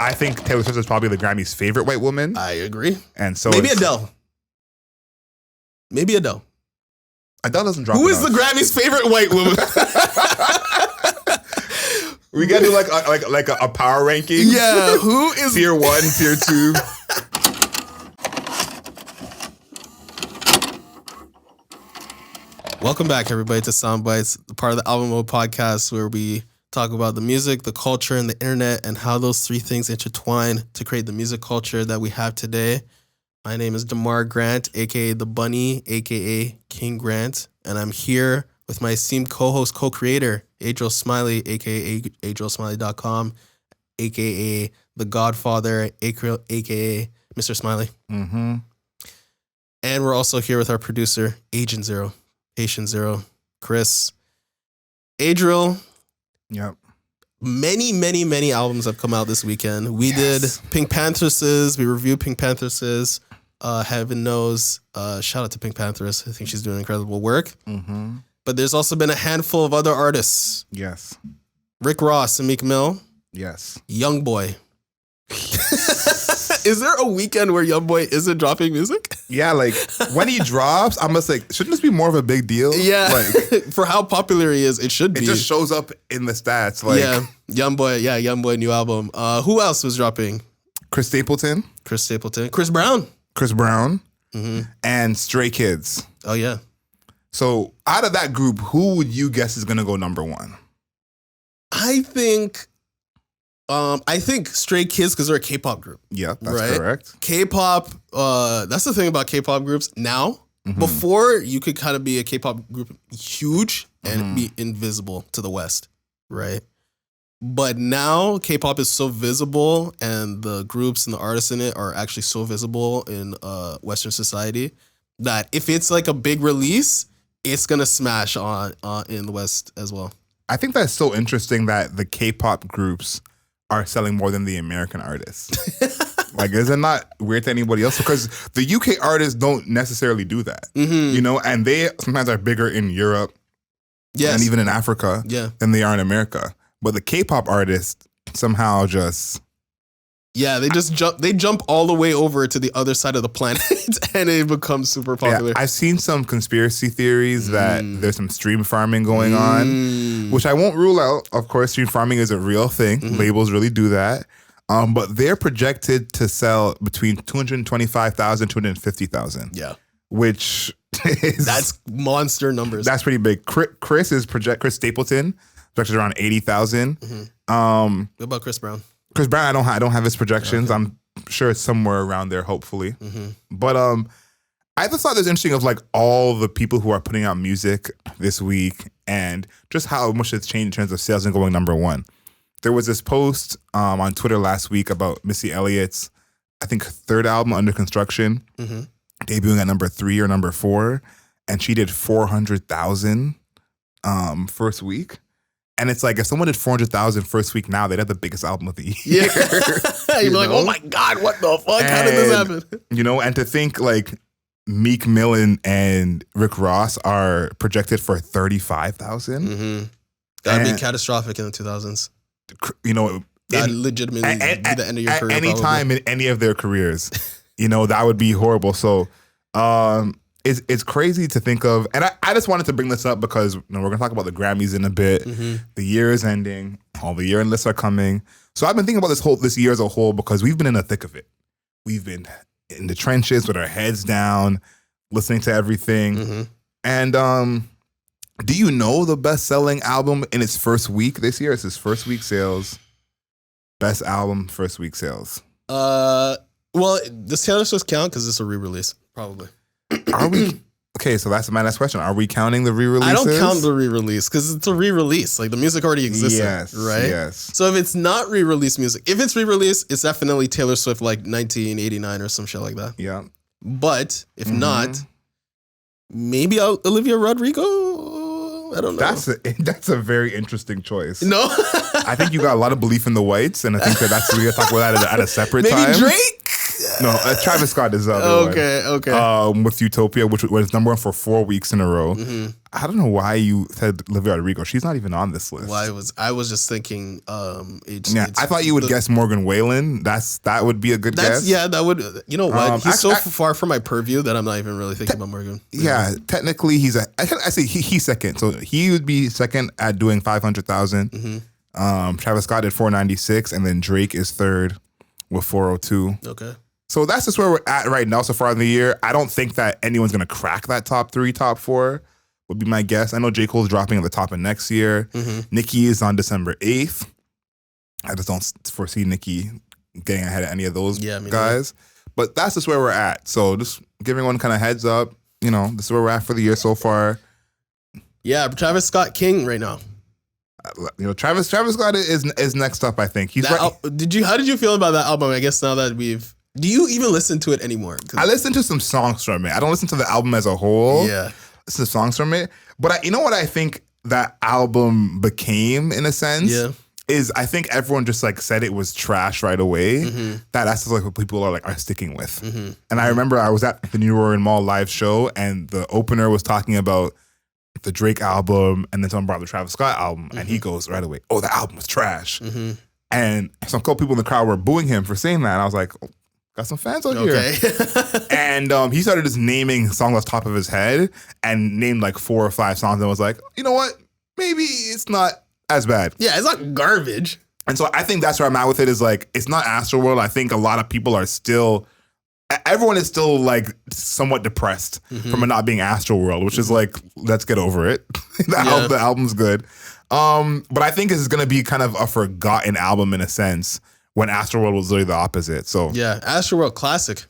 I think Taylor Swift is probably the Grammy's favorite white woman. I agree. And so maybe Adele. Maybe Adele. Adele doesn't drop. Who is the Grammy's favorite white woman? We gotta do like a power ranking. Yeah, who is tier 1, tier 2? Welcome back, everybody, to Soundbites, the part of the Album Mode podcast where we talk about the music, the culture, and the internet, and how those three things intertwine to create the music culture that we have today. My name is Damar Grant, aka The Bunny, aka King Grant, and I'm here with my esteemed co-host, co-creator, Adriel Smiley, aka AdrielSmiley.com, aka The Godfather, aka Mr. Smiley. Mm-hmm. And we're also here with our producer, Agent Zero, Patient Zero, Chris. Adriel. Yep. Many albums have come out this weekend. We did PinkPantheress. We reviewed PinkPantheress. Heaven knows. Shout out to PinkPantheress. I think she's doing incredible work. Mm-hmm. But there's also been a handful of other artists. Yes. Rick Ross and Meek Mill. Yes. Youngboy. Is there a weekend where Youngboy isn't dropping music? Yeah, like when he drops, I'm just like, shouldn't this be more of a big deal? Yeah, like for how popular he is, it should be. It just shows up in the stats. Like, Youngboy, new album. Who else was dropping? Chris Stapleton, Chris Brown, mm-hmm. and Stray Kids. Oh yeah. So out of that group, who would you guess is gonna go number one? I think Stray Kids, because they're a K-pop group. Yeah, that's correct. K-pop, that's the thing about K-pop groups now. Mm-hmm. Before, you could kind of be a K-pop group huge and be invisible to the West, right? But now, K-pop is so visible, and the groups and the artists in it are actually so visible in Western society that if it's like a big release, it's going to smash on in the West as well. I think that's so interesting that the K-pop groups are selling more than the American artists. Like, is it not weird to anybody else? Because the UK artists don't necessarily do that, you know, and they sometimes are bigger in Europe and even in Africa than they are in America. But the K-pop artists somehow just... Yeah, they jump all the way over to the other side of the planet and it becomes super popular. Yeah, I've seen some conspiracy theories that there's some stream farming going on, which I won't rule out. Of course, stream farming is a real thing. Labels really do that. But they're projected to sell between 225,000, 250,000. Yeah. Which is... That's monster numbers. That's pretty big. Chris Stapleton projected around 80,000. What about Chris Brown? Chris Brown, I don't have his projections. Okay. I'm sure it's somewhere around there, hopefully. But I just thought it was interesting of like all the people who are putting out music this week and just how much it's changed in terms of sales and going number one. There was this post on Twitter last week about Missy Elliott's, I think, third album, Under Construction, debuting at number 3 or number 4, and she did 400,000 first week. And it's like, if someone did 400,000 first week now, they'd have the biggest album of the year. Yeah. You'd be like, oh my God, what the fuck? How did this happen? You know, and to think like Meek Mill and Rick Ross are projected for 35,000. That'd be catastrophic in the 2000s. You know, that legitimately be the end of your career. Any time in any of their careers, you know, that would be horrible. So, it's crazy to think of, and I just wanted to bring this up because we're going to talk about the Grammys in a bit. The year is ending, all the year-end lists are coming. So I've been thinking about this year as a whole because we've been in the thick of it. We've been in the trenches with our heads down, listening to everything. And do you know the best-selling album in its first week this year? It's its first week sales. Best album, first week sales. Well, does Taylor Swift count? Because it's a re-release, probably. Are we? Okay, so that's my next question. Are we counting the re-releases? I don't count the re-release because it's a re-release. Like the music already existed, right? Yes. So if it's not re-release music, if it's re-release, it's definitely Taylor Swift like 1989 or some shit like that. Yeah. But if not, maybe Olivia Rodrigo. I don't know. That's a very interesting choice. No, I think you got a lot of belief in the whites, and I think that's we're gonna talk about that at a separate time. Maybe Drake. No, Travis Scott is the other one. Okay. With Utopia, which was number 1 for 4 weeks in a row. Mm-hmm. I don't know why you said Olivia Rodrigo. She's not even on this list. Well, I was just thinking. I thought you would guess Morgan Wallen. That would be a good guess. Yeah, that would. You know what? He's so far from my purview that I'm not even really thinking about Morgan. Yeah, technically I say he's second, so he would be second at doing 500,000. Mm-hmm. Travis Scott did 496, and then Drake is third with 402. Okay. So that's just where we're at right now so far in the year. I don't think that anyone's gonna crack that top 3, top 4. Would be my guess. I know J. Cole's dropping at the top of next year. Mm-hmm. Nicki is on December 8th. I just don't foresee Nicki getting ahead of any of those guys. But that's just where we're at. So just giving one kind of heads up. You know, this is where we're at for the year so far. Yeah, Travis Scott king right now. You know, Travis Scott is next up. I think he's right. How did you feel about that album? I guess now that do you even listen to it anymore? I listen to some songs from it. I don't listen to the album as a whole. Yeah. Listen to songs from it. But you know what I think that album became in a sense? Yeah. Is I think everyone just like said it was trash right away. Mm-hmm. That's just like what people are sticking with. Mm-hmm. And I remember I was at the New Orleans Mall live show and the opener was talking about the Drake album and then someone brought up the Travis Scott album and he goes right away, "Oh, the album was trash." Mm-hmm. And some couple people in the crowd were booing him for saying that. And I was like, oh, got some fans out here. And he started just naming songs off the top of his head and named like 4 or 5 songs and was like, you know what? Maybe it's not as bad. Yeah, it's not garbage. And so I think that's where I'm at with it is like, it's not Astroworld. I think a lot of people are still, everyone is still like somewhat depressed from it not being Astroworld, which is like, let's get over it. The album's good. But I think this is going to be kind of a forgotten album in a sense when Astroworld was literally the opposite. So yeah, Astroworld classic.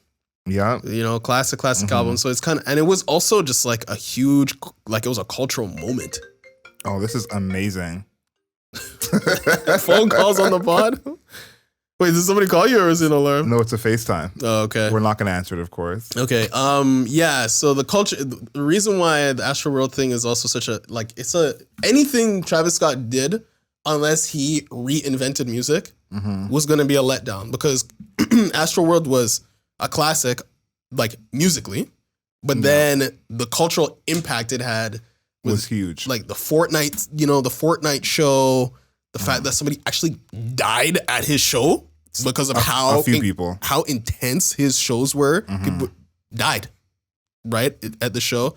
Yeah. You know, classic album. So it's kind of, and it was also just like a huge, like it was a cultural moment. Oh, this is amazing. Phone calls on the pod? Wait, did somebody call you or is it an alarm? No, it's a FaceTime. Oh, okay. We're not going to answer it, of course. Okay. Yeah. So the culture, the reason why the Astroworld thing is also such a, like, anything Travis Scott did, unless he reinvented music, was going to be a letdown because Astroworld was a classic, like musically, but then the cultural impact it had was huge. Like the Fortnite show, the fact that somebody actually died at his show because of how intense his shows were. People died right at the show.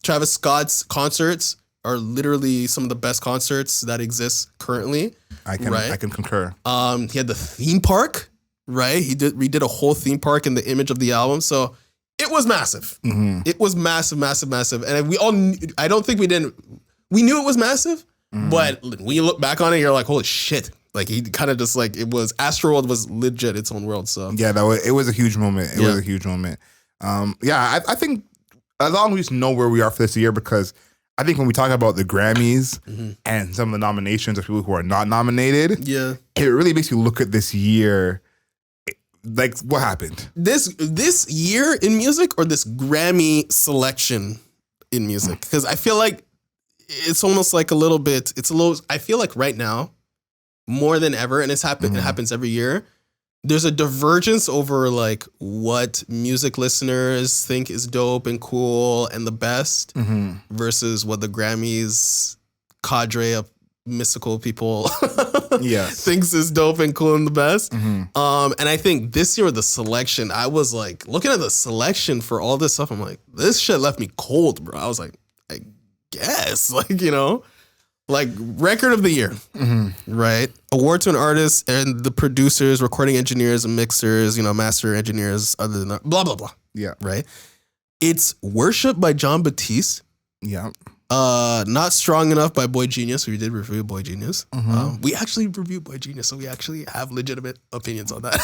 Travis Scott's concerts are literally some of the best concerts that exist currently. I can concur. He had the theme park, right? He redid a whole theme park in the image of the album. So it was massive. It was massive. And we all, I don't think we knew it was massive, but when you look back on it, you're like, holy shit. Like he kind of just like, it was, Astroworld was legit its own world. So yeah, it was a huge moment. It was a huge moment. I think as long as we just know where we are for this year, because I think when we talk about the Grammys and some of the nominations of people who are not nominated, it really makes you look at this year. Like, what happened? This year in music or this Grammy selection in music? Because I feel like it's almost like I feel like right now, more than ever, and it happens every year, there's a divergence over like what music listeners think is dope and cool and the best versus what the Grammys cadre of mystical people thinks is dope and cool and the best. And I think this year with the selection, I was like looking at the selection for all this stuff. I'm like, this shit left me cold, bro. I was like, I guess, like, you know, like record of the year, right? Award to an artist and the producers, recording engineers and mixers, you know, master engineers, other than that, blah, blah, blah. Yeah. Right. It's Worship by John Batiste. Yeah. Not Strong Enough by Boy Genius. We did review Boy Genius. We actually reviewed Boy Genius, so we actually have legitimate opinions on that.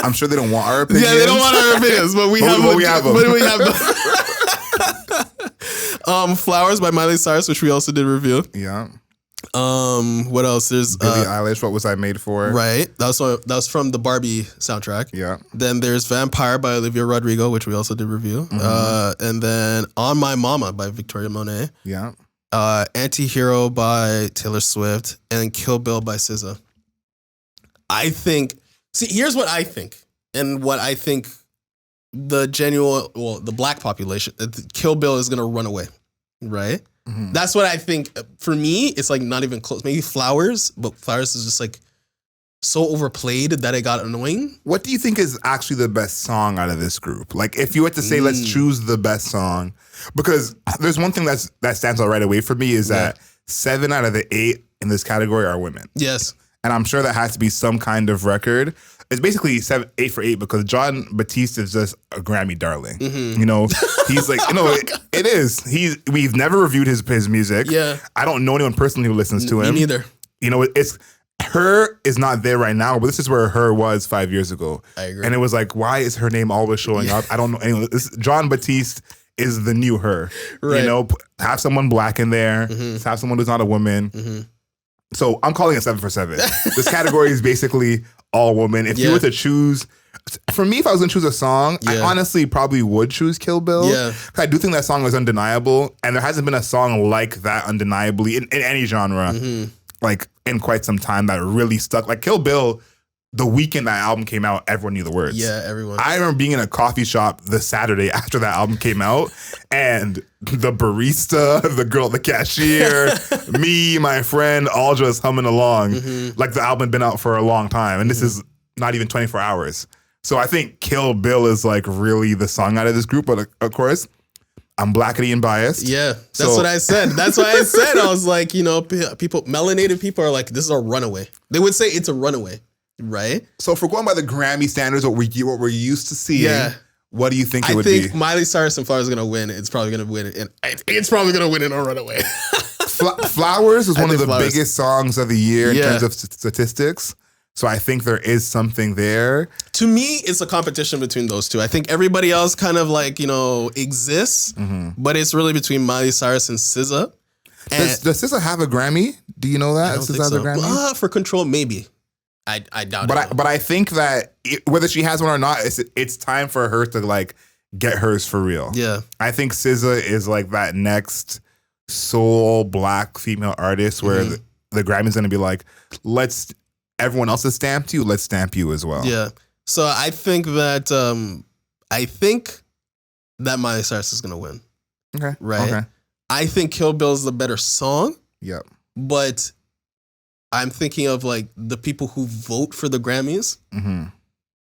I'm sure they don't want our opinions. Yeah, they don't want our opinions, but we have them. But we have them. Flowers by Miley Cyrus, which we also did review. Yeah. What else? There's Billie Eilish, What Was I Made For? Right. That was from the Barbie soundtrack. Yeah. Then there's Vampire by Olivia Rodrigo, which we also did review. And then On My Mama by Victoria Monet. Yeah. Anti-Hero by Taylor Swift and Kill Bill by SZA. I think See, here's what I think, and what I think the black population, Kill Bill is gonna run away, right? Mm-hmm. That's what I think. For me, it's like not even close. Maybe Flowers, but Flowers is just like so overplayed that it got annoying. What do you think is actually the best song out of this group? Like, if you had to say, let's choose the best song, because there's one thing that stands out right away for me is that 7 out of the 8 in this category are women. Yes. And I'm sure that has to be some kind of record. It's basically 8 for 8 because Jon Batiste is just a Grammy darling. Mm-hmm. You know, he's like, it is. We've never reviewed his music. Yeah. I don't know anyone personally who listens to him. Me neither. You know, it's Her is not there right now, but this is where Her was 5 years ago. I agree. And it was like, why is her name always showing up? I don't know. Anyway, Jon Batiste is the new Her. Right. You know, have someone black in there. Mm-hmm. Have someone who's not a woman. Mm-hmm. So I'm calling it 7 for 7. This category is basically all women. If you were to choose, for me, if I was going to choose a song, I honestly probably would choose Kill Bill. Yeah. I do think that song is undeniable. And there hasn't been a song like that undeniably in any genre, like in quite some time that really stuck. Like Kill Bill, the weekend that album came out, everyone knew the words. Yeah, everyone. I remember being in a coffee shop the Saturday after that album came out, and the barista, the girl at the cashier, me, my friend, all just humming along. Mm-hmm. Like the album had been out for a long time, and this is not even 24 hours. So I think Kill Bill is like really the song out of this group, but of course, I'm blackity and biased. Yeah, that's what I said. That's what I said. I was like, people, melanated people are like, this is a runaway. They would say it's a runaway. Right. So if we're going by the Grammy standards, what we're used to seeing, what do you think it would be? I think Miley Cyrus and Flowers is going to win. It's probably going to win it. And it's probably going to win in a runaway. Flowers is one of the biggest songs of the year in terms of statistics. So I think there is something there. To me, it's a competition between those two. I think everybody else kind of like, exists, but it's really between Miley Cyrus and SZA. Does SZA have a Grammy? Do you know that? I don't think so. For Control, maybe. I doubt it. But I think that whether she has one or not, it's time for her to like get hers for real. Yeah. I think SZA is like that next soul black female artist where the Grammy's going to be like, everyone else has stamped you, let's stamp you as well. Yeah. So I think that Miley Cyrus is going to win. Okay. Right. Okay. I think Kill Bill is the better song. Yep. But I'm thinking of like the people who vote for the Grammys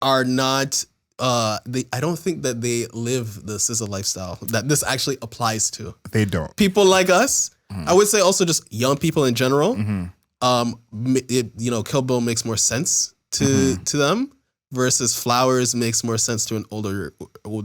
are not. I don't think that they live the SZA lifestyle that this actually applies to. They don't. People like us. I would say also just young people in general. Kill Bill makes more sense to them. Versus Flowers makes more sense to an older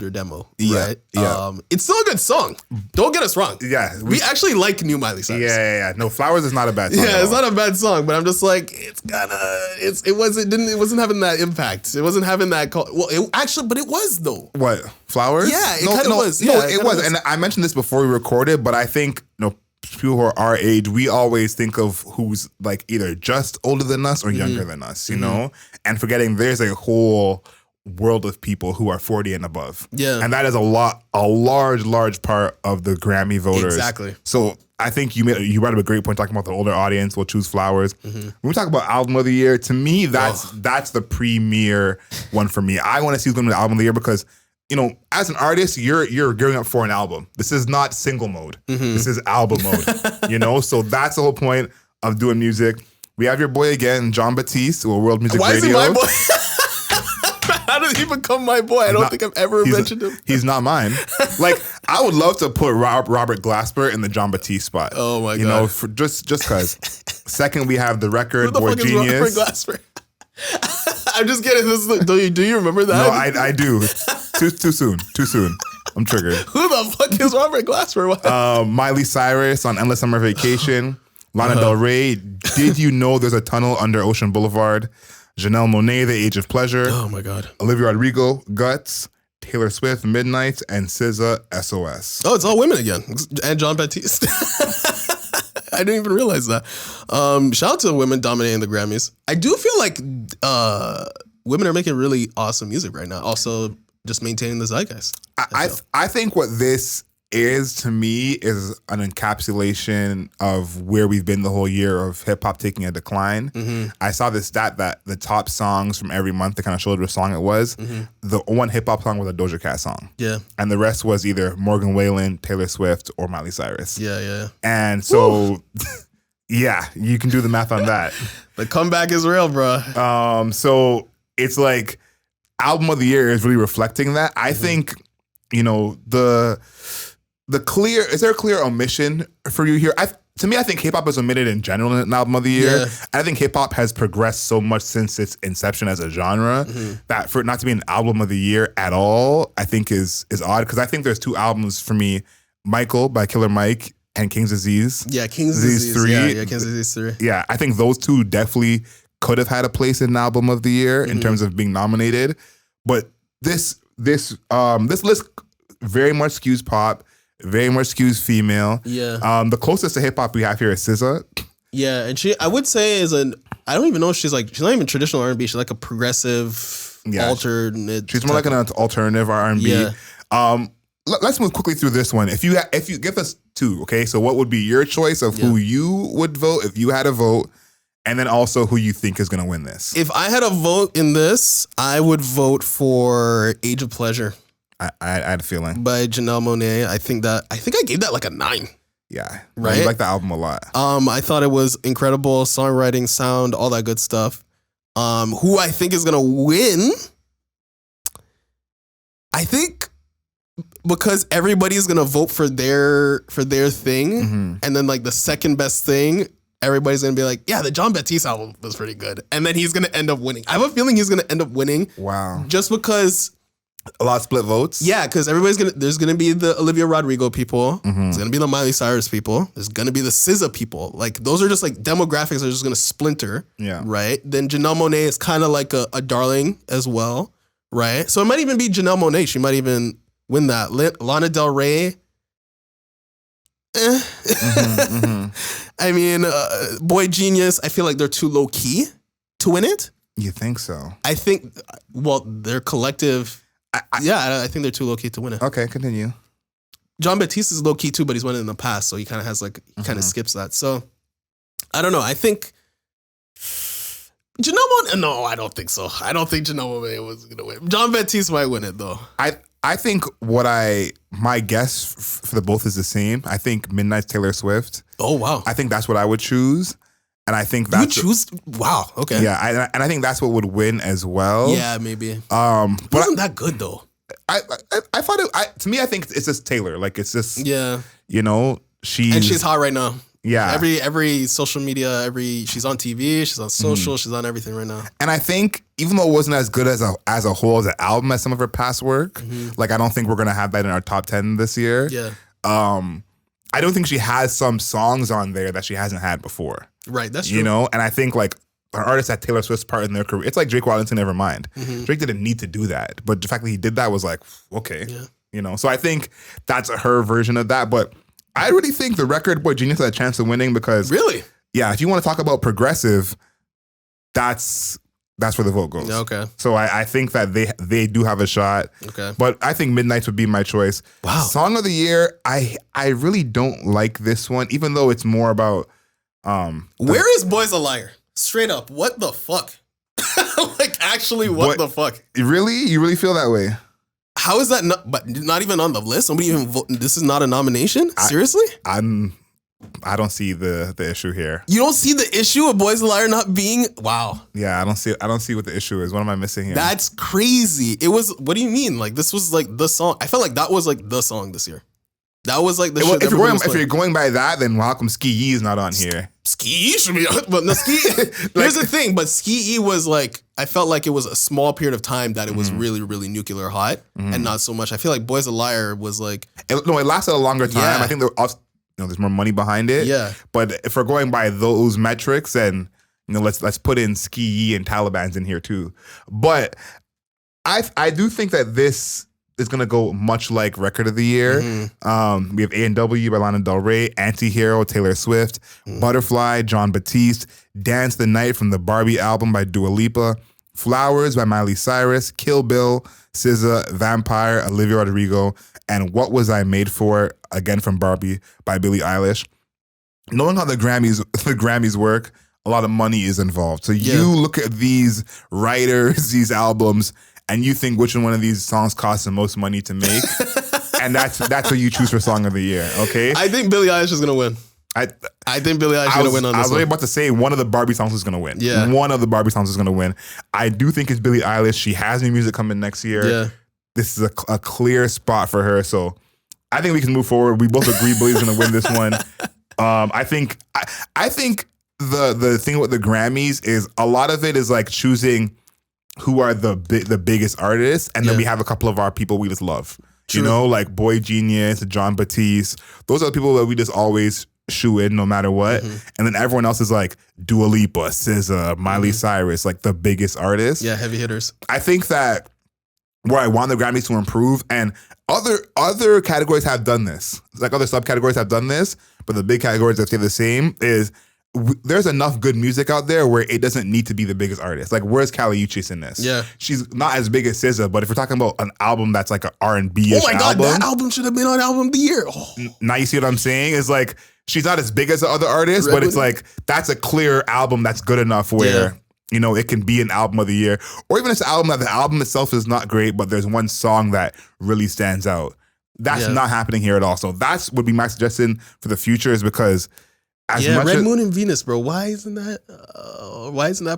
demo, right? Yeah. It's still a good song. Don't get us wrong. Yeah. We actually like new Miley Cyrus. Yeah. No, Flowers is not a bad song. Yeah, it's not a bad song, but I'm just like, it wasn't having that impact. It wasn't having that but it was though. What? Flowers? Yeah, it kind of was. No, it was. And I mentioned this before we recorded, but I think, people who are our age, we always think of who's like either just older than us or younger than us, you know? And forgetting there's a whole world of people who are 40 and above. Yeah. And that is a large part of the Grammy voters. Exactly. So I think you brought up a great point talking about the older audience will choose Flowers. When we talk about album of the year, to me, that's the premier one for me. I want to see who's going to be the album of the year because as an artist, you're gearing up for an album. This is not single mode. This is album mode, So that's the whole point of doing music. We have your boy again, Jon Batiste, or World Music Radio. Why is he my boy? How did he become my boy? I don't think I've ever mentioned him. He's not mine. Like, I would love to put Robert Glasper in the Jon Batiste spot. Oh my God. Just because. Second, we have the record Boy fuck Genius. Is Robert Glasper? I'm just kidding. Do you remember that? No, I do. Too soon. I'm triggered. Who the fuck is Robert Glasper? Miley Cyrus on Endless Summer Vacation. Lana Del Rey, Did You Know There's a Tunnel Under Ocean Boulevard? Janelle Monáe, The Age of Pleasure. Oh my God. Olivia Rodrigo, Guts. Taylor Swift, Midnight. And SZA, SOS. Oh, it's all women again. And Jon Batiste. I didn't even realize that. Shout out to the women dominating the Grammys. I do feel like women are making really awesome music right now. Also, just maintaining the zeitgeist. I think what this is to me is an encapsulation of where we've been the whole year of hip hop taking a decline. I saw this stat that the top songs from every month, they kind of showed what song it was. The one hip hop song was a Doja Cat song. Yeah. And the rest was either Morgan Wallen, Taylor Swift, or Miley Cyrus. Yeah. And so, yeah, you can do the math on that. The comeback is real, bro. So it's like album of the year is really reflecting that. I think, you know, is there a clear omission for you here? To me, I think hip hop is omitted in general in an album of the year. Yeah. I think hip hop has progressed so much since its inception as a genre that for it not to be an album of the year at all, I think is odd, because I think there's two albums for me: Michael by Killer Mike and King's Disease. Yeah, King's Disease 3. Yeah, King's Disease 3. Yeah, I think those two definitely could have had a place in an album of the year in terms of being nominated. But this list very much skews pop, very much skews female. Yeah. The closest to hip hop we have here is SZA. Yeah, and I would say I don't even know if she's not even traditional R&B. She's like a progressive alternate. She's more like an alternative R&B. Yeah. Let's move quickly through this one. If you give us two, okay? So what would be your choice of who you would vote if you had a vote, and then also who you think is going to win this? If I had a vote in this, I would vote for Age of Pleasure. I had a feeling. By Janelle Monáe. I think I gave that like a 9. Yeah. Right? You like the album a lot. I thought it was incredible. Songwriting, sound, all that good stuff. Who I think is going to win, I think because everybody's going to vote for their thing, and then like the second best thing, everybody's going to be like, yeah, the Jon Batiste album was pretty good. And then he's going to end up winning. I have a feeling he's going to end up winning. Wow. Just because... A lot of split votes? Yeah, because there's gonna be the Olivia Rodrigo people. There's gonna be the Miley Cyrus people. There's gonna be the SZA people. Like, those are just like demographics that are just gonna splinter. Yeah. Right? Then Janelle Monáe is kind of like a darling as well. Right? So it might even be Janelle Monáe. She might even win that. Lana Del Rey. I mean, Boy Genius, I feel like they're too low key to win it. You think so? I think, well, their collective... I think they're too low key to win it. Okay, continue. Jon Batiste is low key too, but he's won it in the past, so he kind of has like skips that. So I don't know. I think Janelle Monáe. No, I don't think so. I don't think Janelle Monáe was gonna win. Jon Batiste might win it though. I think my guess for the both is the same. I think Midnight's Taylor Swift. Oh wow. I think that's what I would choose. And I think that's... You choose... Wow, okay. Yeah, and I think that's what would win as well. Yeah, maybe. But it wasn't that good, though. I thought it... to me, I think it's just Taylor. Like, it's just... Yeah. You know, she's hot right now. Yeah. Every social media, she's on TV, she's on social, she's on everything right now. And I think, even though it wasn't as good as a whole as an album as some of her past work, like, I don't think we're going to have that in our top 10 this year. Yeah. I don't think she has some songs on there that she hasn't had before. Right, that's true. You know, and I think like an artist at Taylor Swift's part in their career, it's like Drake Wellington, Nevermind. Drake didn't need to do that, but the fact that he did that was like, okay, you know. So I think that's her version of that. But I really think the record Boy Genius had a chance of winning because yeah, if you want to talk about progressive, that's where the vote goes. Okay. So I think that they do have a shot. Okay. But I think Midnights would be my choice. Wow. Song of the year, I really don't like this one, even though it's more about where is Boy's a Liar? Straight up, what the fuck? Like, actually, what the fuck? Really? You really feel that way? How is that not even on the list? Somebody even vote? This is not a nomination? Seriously? I don't see the issue here. You don't see the issue of Boy's a Liar not being... Wow. Yeah, I don't see what the issue is. What am I missing here? That's crazy. It was... What do you mean? Like, this was like the song... I felt like that was like the song this year. That was like the shit if you're going by that, then how come Ski Yee is not on here? Ski Yee should be on, but the Ski... Here's the thing, but Ski Yee was like... I felt like it was a small period of time that it was really, really nuclear hot, and not so much. I feel like Boy's a Liar was like... It lasted a longer time. Yeah. I think there's more money behind it. Yeah. But if we're going by those metrics, then let's put in Ski Yee and Taliban's in here too. But I do think that this is gonna go much like Record of the Year. We have A&W by Lana Del Rey, Anti-Hero, Taylor Swift, Butterfly, Jon Batiste, Dance the Night from the Barbie album by Dua Lipa, Flowers by Miley Cyrus, Kill Bill, SZA, Vampire, Olivia Rodrigo, and What Was I Made For, again from Barbie by Billie Eilish. Knowing how the Grammys work, a lot of money is involved. So you look at these writers, these albums, and you think which one of these songs costs the most money to make, and that's what you choose for Song of the Year. Okay, I think Billie Eilish is gonna win. I think Billie Eilish is gonna win on this. I was really about to say one of the Barbie songs is gonna win. Yeah, one of the Barbie songs is gonna win. I do think it's Billie Eilish. She has new music coming next year. Yeah, this is a clear spot for her. So I think we can move forward. We both agree Billie's gonna win this one. I think the thing with the Grammys is a lot of it is like choosing who are the biggest artists, and then we have a couple of our people we just love. True. You know, like Boy Genius, John Batiste. Those are the people that we just always shoe in no matter what. Mm-hmm. And then everyone else is like Dua Lipa, SZA, Miley Cyrus, like the biggest artists. Yeah, heavy hitters. I think that where I want the Grammys to improve, and other categories have done this, like other subcategories have done this, but the big categories that stay the same is there's enough good music out there where it doesn't need to be the biggest artist. Like, where's Kali Uchis in this? Yeah. She's not as big as SZA, but if we're talking about an album that's like an R&B-ish album. Oh my God, that album should have been on Album of the Year. Oh. Now you see what I'm saying? It's like, she's not as big as the other artists, but it's like, that's a clear album that's good enough where, you know, it can be an Album of the Year. Or even it's an album that the album itself is not great, but there's one song that really stands out. That's not happening here at all. So that's would be my suggestion for the future, is because Red Moon and Venus, bro. Why isn't that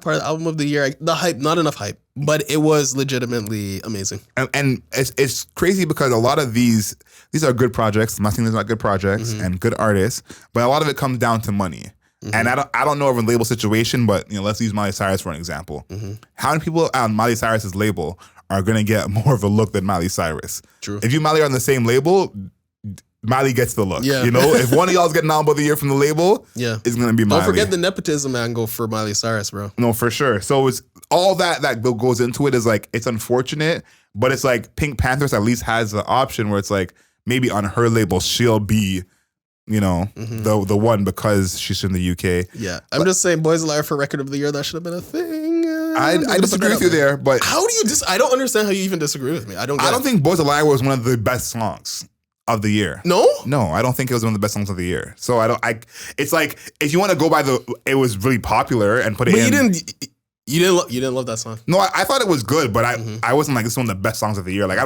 part of the Album of the Year? The hype, not enough hype, but it was legitimately amazing. And it's crazy because a lot of these are good projects. I'm not saying there's not good projects and good artists, but a lot of it comes down to money. And I don't know of a label situation, but you know, let's use Miley Cyrus for an example. How many people on Miley Cyrus's label are going to get more of a look than Miley Cyrus? True. If you and Miley are on the same label, Miley gets the look. Yeah. You know, if one of y'all's getting Album of the Year from the label, it's going to be Miley. Don't forget the nepotism angle for Miley Cyrus, bro. No, for sure. So it's all that goes into it is like, it's unfortunate, but it's like PinkPantheress at least has the option where it's like, maybe on her label, she'll be, you know, the one because she's in the UK. Yeah. I'm just saying, Boys Alive for Record of the Year, that should have been a thing. I disagree with you there, but how do you I don't understand how you even disagree with me. I don't think Boys Alive was one of the best songs of the year. No, I don't think it was one of the best songs of the year. So it's like, if you want to go by it was really popular and put it in. You didn't love that song? No, I thought it was good, but I wasn't like, this is one of the best songs of the year. Like,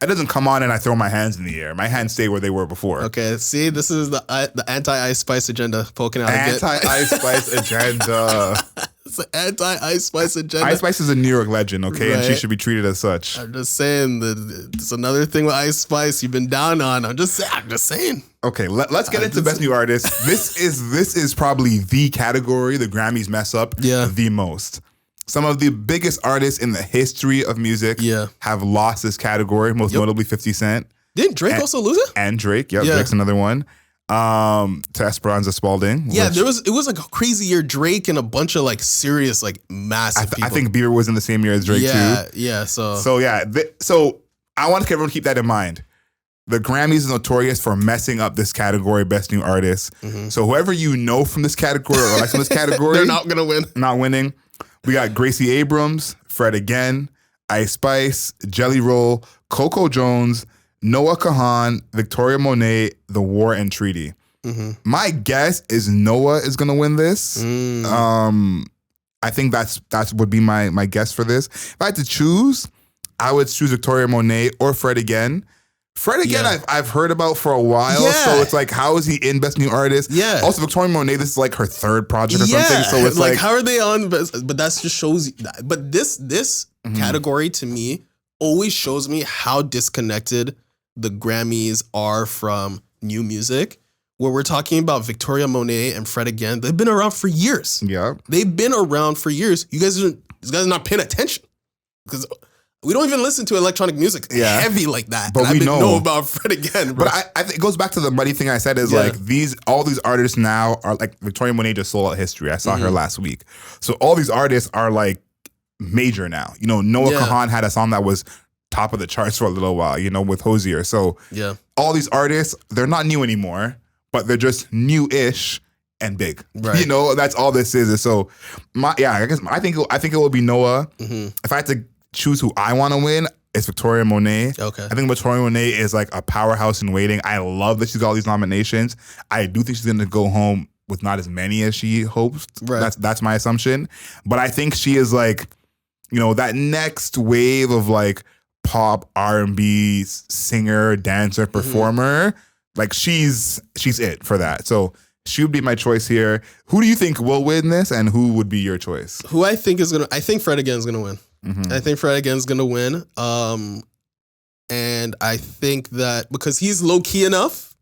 it doesn't come on and I throw my hands in the air. My hands stay where they were before. Okay, see, this is the anti-Ice Spice agenda poking out. Anti-Ice Spice agenda. It's an anti-Ice Spice agenda. Ice Spice is a New York legend, okay? Right. And she should be treated as such. I'm just saying that it's another thing with Ice Spice you've been down on. I'm just saying. Okay, let's get into Best New Artist. This is probably the category the Grammys mess up the most. Some of the biggest artists in the history of music have lost this category, most notably 50 Cent. Didn't Drake also lose it? And Drake, Drake's another one. To Esperanza Spalding. Yeah, it was like a crazy year. Drake and a bunch of like serious, like massive people. I think Bieber was in the same year as Drake too. Yeah, so I want everyone to keep that in mind. The Grammys is notorious for messing up this category, Best New Artist. So whoever you know from this category or likes from this category, they're not gonna win. Not winning. We got Gracie Abrams, Fred Again, Ice Spice, Jelly Roll, Coco Jones, Noah Kahan, Victoria Monet, The War and Treaty. My guess is Noah is gonna win this. I think that's would be my guess for this. If I had to choose, I would choose Victoria Monet or Fred Again. Fred Again, I've heard about for a while, so it's like, how is he in Best New Artist? Yeah. Also, Victoria Monet, this is like her third project or something, so it's like how are they on Best? But that just shows you that. But this category to me always shows me how disconnected the Grammys are from new music. Where we're talking about Victoria Monet and Fred Again, they've been around for years. Yeah, they've been around for years. You guys are not paying attention because we don't even listen to electronic music heavy like that. But we know about Fred Again, bro. But I think it goes back to the money thing I said is like all these artists now are like Victoria Monet just sold out history. I saw her last week. So all these artists are like major now. You know, Noah Kahan had a song that was top of the charts for a little while, you know, with Hosier. So all these artists, they're not new anymore, but they're just new-ish and big. Right. You know, that's all this is. So, I think it will be Noah. If I had to choose who I want to win, it's Victoria Monet. Okay. I think Victoria Monet is like a powerhouse in waiting. I love that she's got all these nominations. I do think she's going to go home with not as many as she hopes. Right. That's my assumption. But I think she is like, you know, that next wave of like pop, R&B singer, dancer, performer. Like she's it for that. So she would be my choice here. Who do you think will win this, and who would be your choice? Who I think Fred again is gonna win. I think Fred again is gonna win. And I think that because he's low key enough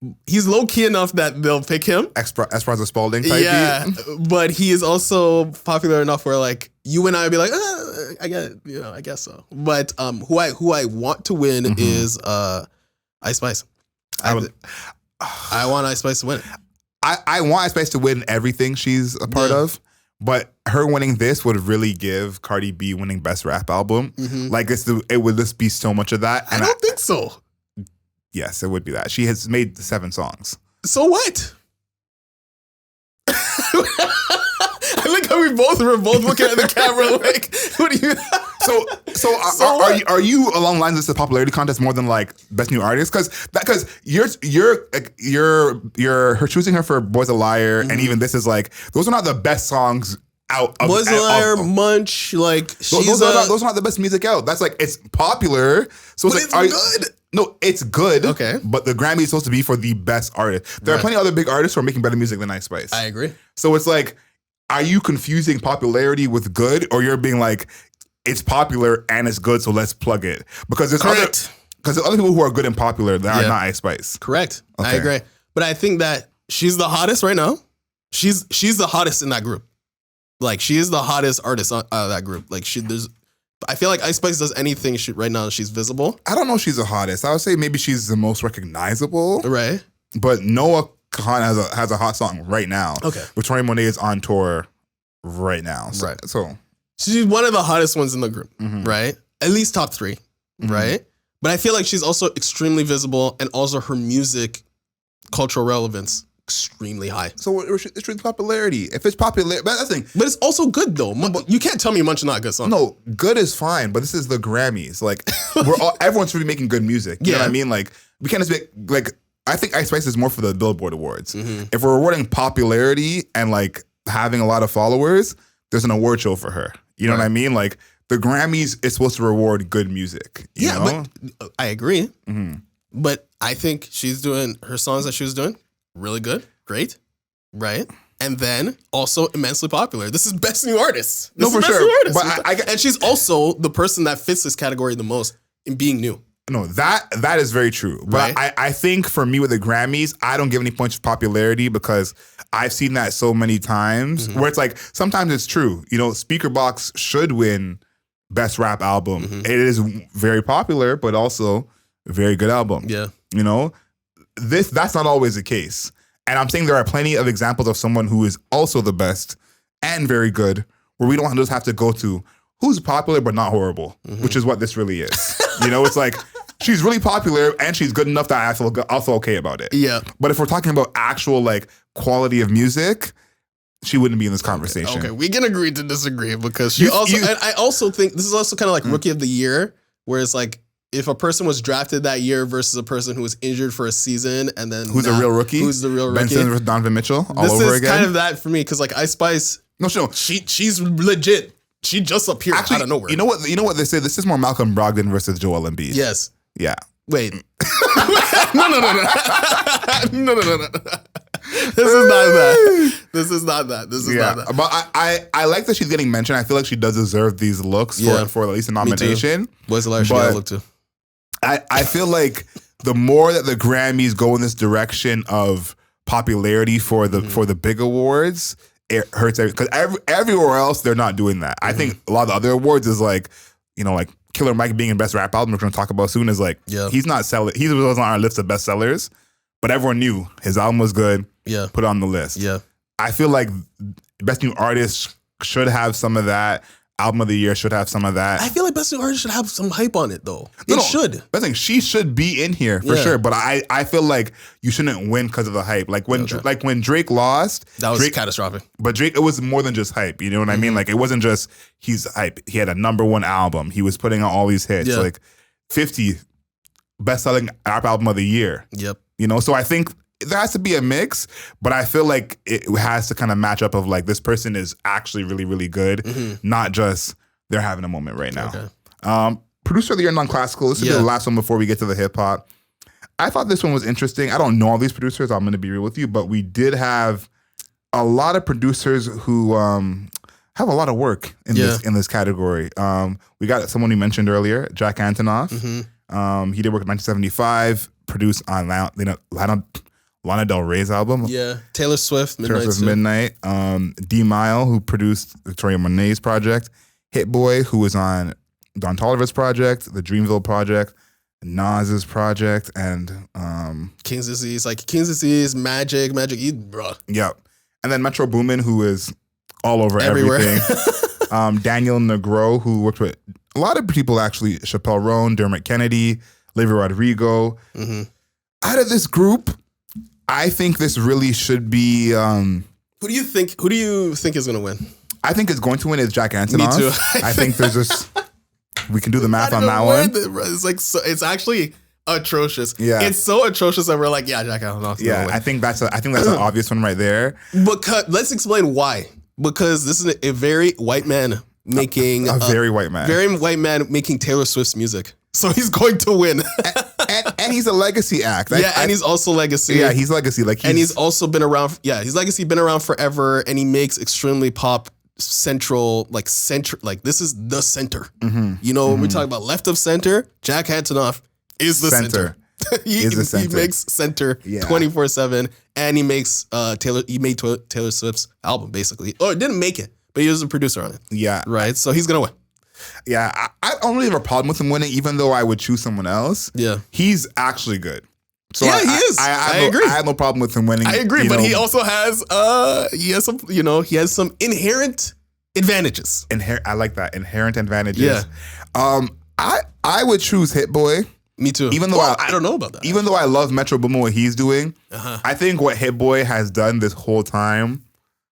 that they'll pick him. Esparza Spalding type beat. But he is also popular enough where like you and I would be like, I guess so. But who I want to win is Ice Spice. I want Ice Spice to win it. I want Ice Spice to win everything she's a part of, but her winning this would really give Cardi B winning Best Rap Album. Like it would just be so much of that. And I don't think so. Yes, it would be that. She has made 7 songs. So what? I like how we're both looking at the camera like, what do you? So are you along the lines of the popularity contest more than like best new artist? Because you're her choosing her for Boy's a Liar, and even this is like those are not the best songs out. Boy's a Liar, Munch, like those are not the best music out. That's like it's popular, so it's like good. No, it's good. Okay, but the Grammy is supposed to be for the best artist. There are plenty of other big artists who are making better music than Ice Spice. I agree. So it's like, are you confusing popularity with good, or you're being like, it's popular and it's good, so let's plug it? Because there's other people who are good and popular that are not Ice Spice. Correct. Okay. I agree. But I think that she's the hottest right now. She's the hottest in that group. Like she is the hottest artist out of that group. Like I feel like Ice Spice does anything right now. She's visible. I don't know if she's the hottest. I would say maybe she's the most recognizable. Right. But Noah Kahan has a hot song right now. Okay. Victoria Monet is on tour right now. So, right. So she's one of the hottest ones in the group. Right. At least top 3. Right. But I feel like she's also extremely visible, and also her music cultural relevance extremely high. So it's really popularity. If it's popular, but that's the thing. But it's also good though. You can't tell me Munch is not a good song. No, good is fine, but this is the Grammys. Like everyone's really making good music. You know what I mean? Like we can't just be like. I think Ice Spice is more for the Billboard Awards. If we're awarding popularity and like having a lot of followers, there's an award show for her. You know what I mean? Like the Grammys is supposed to reward good music. You know? But I agree. But I think she's doing her songs that she was doing really good, great, right? And then also immensely popular. This is best new artist. No, for sure. But and she's also the person that fits this category the most in being new. No, that is very true. But I think for me with the Grammys, I don't give any points for popularity because I've seen that so many times where it's like sometimes it's true. You know, Speaker Box should win Best Rap Album. It is very popular, but also a very good album. Yeah. You know, that's not always the case. And I'm saying there are plenty of examples of someone who is also the best and very good where we don't just have to go to who's popular but not horrible, which is what this really is. You know, it's like she's really popular and she's good enough that I feel also okay about it. Yeah. But if we're talking about actual like quality of music, she wouldn't be in this conversation. Okay, we can agree to disagree because and I also think this is also kind of like Rookie of the Year, where it's like if a person was drafted that year versus a person who was injured for a season and then who's the real rookie? Who's the real rookie? Ben Simmons versus Donovan Mitchell all this over is again. Kind of that for me because like Ice Spice, she's legit. She just appeared out of nowhere. You know what they say? This is more Malcolm Brogdon versus Joel Embiid. Yes. Yeah. Wait. No. This is not that. But I like that she's getting mentioned. I feel like she does deserve these looks for at least a nomination. Boy's a Liar she got a look too. I feel like the more that the Grammys go in this direction of popularity for the big awards, it hurts because everywhere else they're not doing that. I think a lot of the other awards is like, you know, like Killer Mike being in Best Rap Album, we're going to talk about soon, is like he's not selling. He was on our list of best sellers, but everyone knew his album was good. Yeah, put it on the list. Yeah, I feel like Best New Artist should have some of that. album of the year should have some of that. I feel like Best New Artist should have some hype on it though. No, should. I think she should be in here for sure. But I feel like you shouldn't win because of the hype. Like when when Drake lost, that was catastrophic. But Drake, it was more than just hype. You know what I mean? Like it wasn't just he's hype. He had a #1 album. He was putting out all these hits. Yeah. Like 50 best-selling rap album of the year. Yep. You know, so I think there has to be a mix, but I feel like it has to kind of match up of like this person is actually really, really good, not just they're having a moment right now. Okay. Producer of the year non-classical. This is the last one before we get to the hip hop. I thought this one was interesting. I don't know all these producers. I'm going to be real with you, but we did have a lot of producers who have a lot of work in this category. We got someone you mentioned earlier, Jack Antonoff. He did work in 1975, produced on Lana Del Rey's album. Yeah. Taylor Swift, Midnight. D Mile, who produced Victoria Monet's project. Hitboy, who was on Don Toliver's project, the Dreamville project, Nas's project, and King's Disease. Like King's Disease, Magic Eat, bro. Yep. And then Metro Boomin, who is all over everywhere. Everything. Daniel Negro, who worked with a lot of people actually, Chappelle Roan, Dermot Kennedy, Olivia Rodrigo. Out of this group, I think this really should be. Who do you think is going to win? I think it's going to win is Jack Antonoff. Me too. I think there's just we can do the math on that one. It's like it's actually atrocious. Yeah, it's so atrocious that we're like, yeah, Jack Antonoff. Yeah, I think that's an obvious one right there. Because let's explain why. Because this is a very white man making very white man making Taylor Swift's music. So he's going to win. and he's a legacy act. And he's also legacy. Yeah, he's legacy. And he's also been around. Yeah, he's legacy been around forever, and he makes extremely pop central, like this is the center. You know, when we talk about left of center, Jack Antonoff is the center. He makes center 24/7, and he makes made Taylor Swift's album basically. Or didn't make it, but he was a producer on it. Yeah, right. So he's gonna win. Yeah, I don't really have a problem with him winning, even though I would choose someone else. Yeah, he's actually good. So yeah, he is. I agree. I have no problem with him winning. I agree, but he also has he has some inherent advantages. I like that, inherent advantages. Yeah. I would choose Hitboy. Me too. Even though I don't know about that. Even though I love Metro Boomin, what he's doing, I think what Hitboy has done this whole time,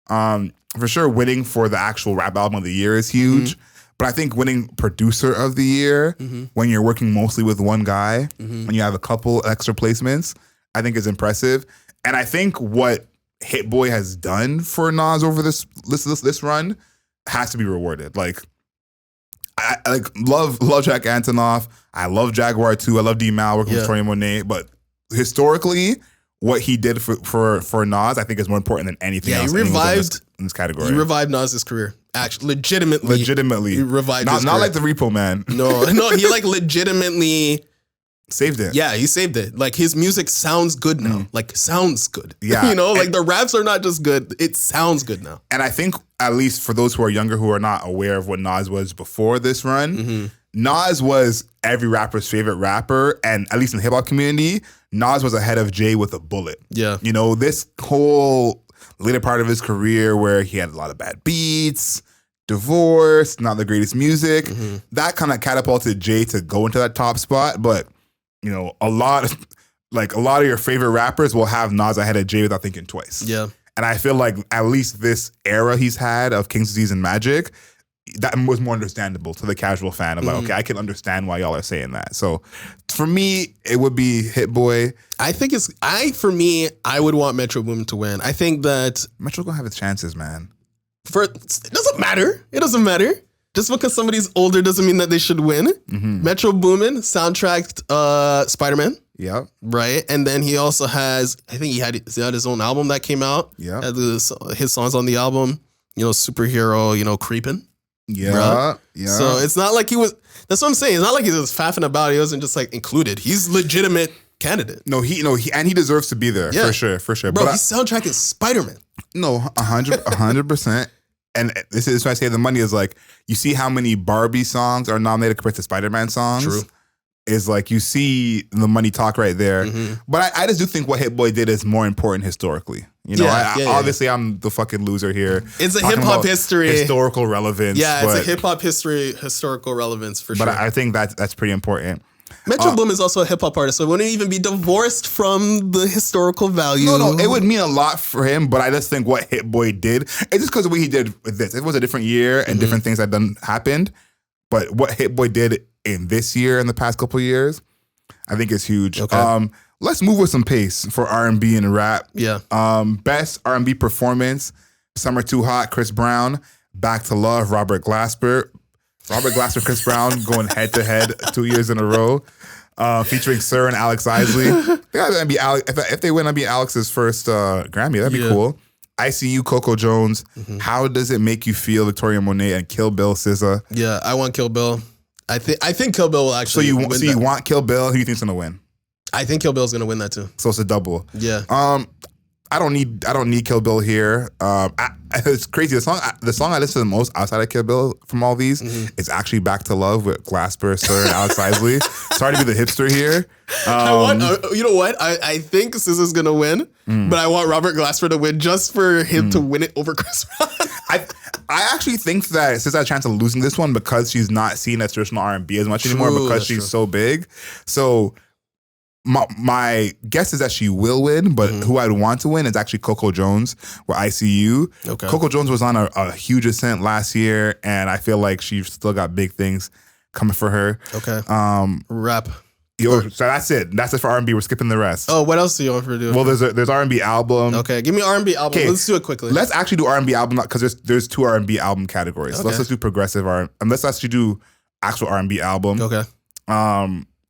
for sure, winning for the actual rap album of the year is huge. But I think winning producer of the year when you're working mostly with one guy, when you have a couple extra placements, I think is impressive. And I think what Hitboy has done for Nas over this run has to be rewarded. Like, I love Jack Antonoff. I love Jaguar too. I love D Mal working with Victoria Monet. But historically, what he did for Nas, I think is more important than anything else. He revived in this category. He revived Nas's career. Actually, legitimately, he revived his not career. Like the Repo Man. No, he like legitimately saved it. Yeah, he saved it. Like his music sounds good now. Like sounds good. Yeah, like the raps are not just good; it sounds good now. And I think at least for those who are younger who are not aware of what Nas was before this run, Nas was every rapper's favorite rapper, and at least in the hip hop community, Nas was ahead of Jay with a bullet. Yeah, this whole later part of his career where he had a lot of bad beats, divorce, not the greatest music, that kind of catapulted Jay to go into that top spot. But a lot of your favorite rappers will have Nas ahead of Jay without thinking twice. Yeah. And I feel like at least this era he's had of King's Disease and Magic, that was more understandable to the casual fan. Of like, okay, I can understand why y'all are saying that. So for me, it would be Hitboy. I think for me, I would want Metro Boomin to win. I think that Metro's gonna have its chances, man. It doesn't matter. It doesn't matter. Just because somebody's older doesn't mean that they should win. Metro Boomin soundtracked Spider-Man. Yeah. Right. And then he also has, I think he had his own album that came out. Yeah. His songs on the album, Superhero, Creepin'. Yeah. Bruh. Yeah. So it's not like he was, that's what I'm saying. It's not like he was faffing about. He wasn't just like included. He's legitimate candidate. No, he deserves to be there. Yeah. For sure. Bro, his soundtrack is Spider-Man. No, 100%. And this is why I say the money is like, you see how many Barbie songs are nominated compared to Spider-Man songs? True. is like you see the money talk right there. But I just do think what Hitboy did is more important historically. You know, obviously I'm the fucking loser here. It's a hip hop history. Historical relevance. Yeah, it's a hip hop history, historical relevance for sure. But I think that's pretty important. Metro Boomin is also a hip hop artist, so it wouldn't even be divorced from the historical value. No, it would mean a lot for him, but I just think what Hitboy did, it's just because of what he did with this. It was a different year and different things that happened. But what Hitboy did in this year, in the past couple of years, I think is huge. Okay. Let's move with some pace for R&B and rap. Yeah. Best R&B performance, Summer Too Hot, Chris Brown. Back to Love, Robert Glasper, Chris Brown going head to head 2 years in a row, featuring Sir and Alex Isley. That'd be if they win, that'd be Alex's first Grammy. That'd be cool. ICU, Coco Jones. How does it make you feel, Victoria Monet and Kill Bill, SZA? Yeah, I want Kill Bill. I think Kill Bill will actually. So you want Kill Bill? Who do you think's gonna win? I think Kill Bill's gonna win that too. So it's a double. Yeah. I don't need Kill Bill here. It's crazy. The song I listen to the most outside of Kill Bill from all these is actually Back to Love with Glasper, Sir, and Alex Isley. Sorry to be the hipster here. You know what? I think SZA's gonna win, but I want Robert Glasper to win just for him to win it over Chris Brown. I actually think that SZA has a chance of losing this one because she's not seen as traditional R&B as much anymore because she's so big. So my guess is that she will win, but who I'd want to win is actually Coco Jones with ICU. Okay. Coco Jones was on a huge ascent last year, and I feel like she's still got big things coming for her. Okay. Rap. So that's it. That's it for R&B. We're skipping the rest. Oh, what else do you want to do? Well, there's R&B album. Okay, give me R&B album. Let's do it quickly. Let's actually do R&B album because there's two R&B album categories. Okay. Let's do progressive R. And let's actually do actual R&B album. Okay.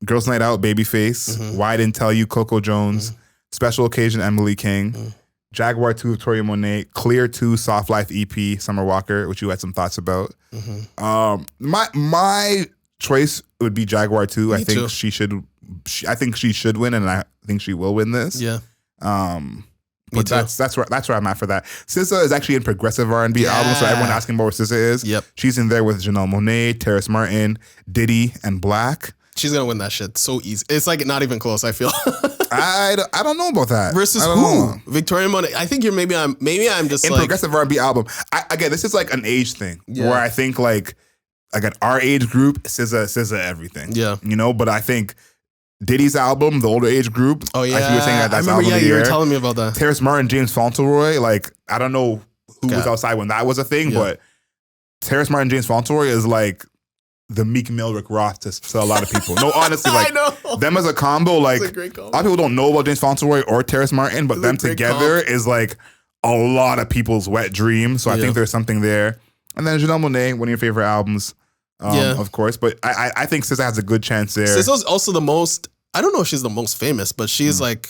Girls Night Out, Babyface. Why I Didn't Tell You, Coco Jones. Special Occasion, Emily King. Jaguar 2, Victoria Monet. Clear 2, Soft Life EP, Summer Walker, which you had some thoughts about. My choice would be Jaguar 2. I think she should win, and I think she will win this. Yeah. But that's where I'm at for that. SZA is actually in progressive R&B album, so everyone asking about where SZA is. Yep. She's in there with Janelle Monáe, Terrace Martin, Diddy, and Black. She's gonna win that shit so easy. It's like not even close. I feel. I don't know about that. Versus who? Victoria Monet. I think maybe I'm just in like progressive R&B album. Again, this is like an age thing where I think like again our age group, SZA everything. Yeah, you know. But I think Diddy's album, the older age group. Oh yeah, I think you were saying that's I remember. Album of the You year. were telling me about that. Terrace Martin, James Fauntleroy. Like I don't know who was outside when that was a thing, but Terrace Martin, James Fauntleroy is like the Meek Mill, Rick Ross to a lot of people. No, honestly, like them as a combo, like a lot of people don't know about James Fauntleroy or Terrace Martin, but them together is like a lot of people's wet dream. So I think there's something there. And then Janelle Monáe, one of your favorite albums, of course. But I think SZA has a good chance there. SZA's also the most. I don't know if she's the most famous, but she's like,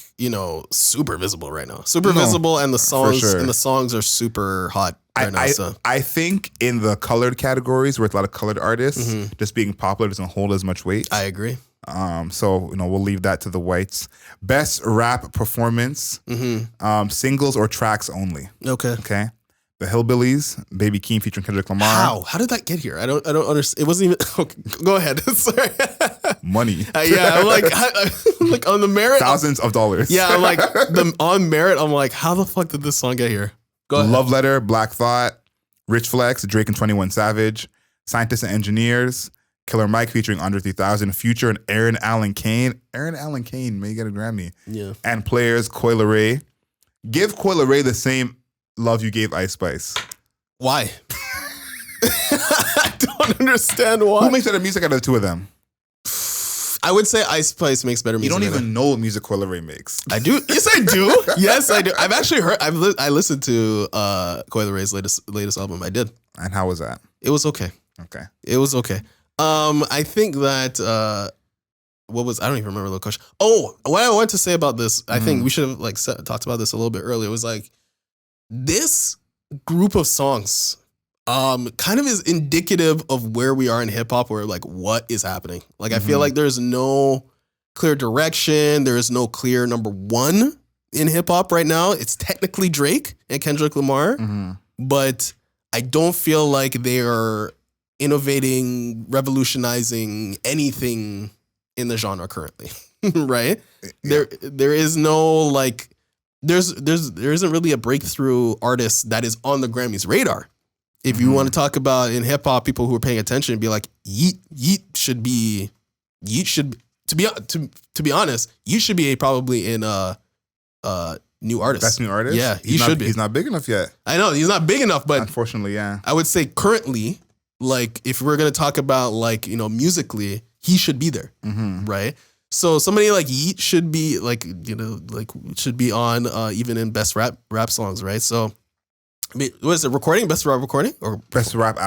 super visible right now. Super visible, and the songs are super hot right now. I think in the colored categories where it's a lot of colored artists, just being popular doesn't hold as much weight. I agree. So we'll leave that to the whites. Best rap performance, singles or tracks only. Okay. The Hillbillies, Baby Keem featuring Kendrick Lamar. How did that get here? I don't understand. It wasn't even. Okay, go ahead. Sorry. Money. I'm like on the merit. Thousands of dollars. Yeah, I'm like on merit. I'm like, how the fuck did this song get here? Go ahead. Love Letter, Black Thought, Rich Flex, Drake and 21 Savage, Scientists and Engineers, Killer Mike featuring Andre 3000, Future and Aaron Allen Kane. Aaron Allen Kane may get a Grammy. Yeah. And Players, Coi Leray. Give Coi Leray the same love you gave Ice Spice. Why? I don't understand why. Who makes better music out of the two of them? I would say Ice Spice makes better music. You don't even know what music Coi Leray makes. I do. Yes, I do. Yes, I do. I've actually heard. I listened to Coi Leray's latest album. I did. And how was that? It was okay. Okay. It was okay. I think that I don't even remember the question. Oh, what I wanted to say about this, I think we should have talked about this a little bit earlier. It was like this group of songs kind of is indicative of where we are in hip hop, where like what is happening. Like I feel like there's no clear direction. There is no clear number one in hip hop right now. It's technically Drake and Kendrick Lamar, but I don't feel like they are innovating, revolutionizing anything in the genre currently, right? Yeah. There is no like, there isn't really a breakthrough artist that is on the Grammys radar. If you want to talk about in hip hop, people who are paying attention, be like, Yeet should be to be honest, Yeet should be probably in new artist. Best new artist? Yeah, he should be. He's not big enough yet. I know he's not big enough, but unfortunately, yeah. I would say currently, like if we're gonna talk about like, you know, musically, he should be there, right? So somebody like Yeet should be like, you know, like should be on even in best rap songs, right? So I mean, what is it? Recording? Best rap recording or best rap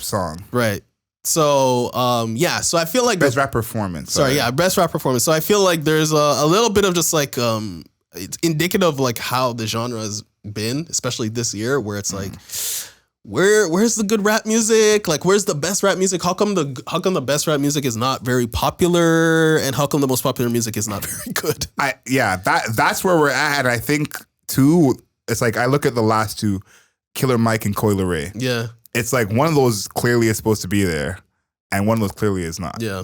song? Right. So yeah. So I feel like best rap performance. Sorry, yeah, best rap performance. So I feel like there's a little bit of just like it's indicative of like how the genre has been, especially this year, where it's like, where's the good rap music? Like, where's the best rap music? How come the best rap music is not very popular, and how come the most popular music is not very good? That's where we're at. And I think too, it's like I look at the last two, Killer Mike and Coi Leray. Yeah, it's like one of those clearly is supposed to be there, and one of those clearly is not. Yeah,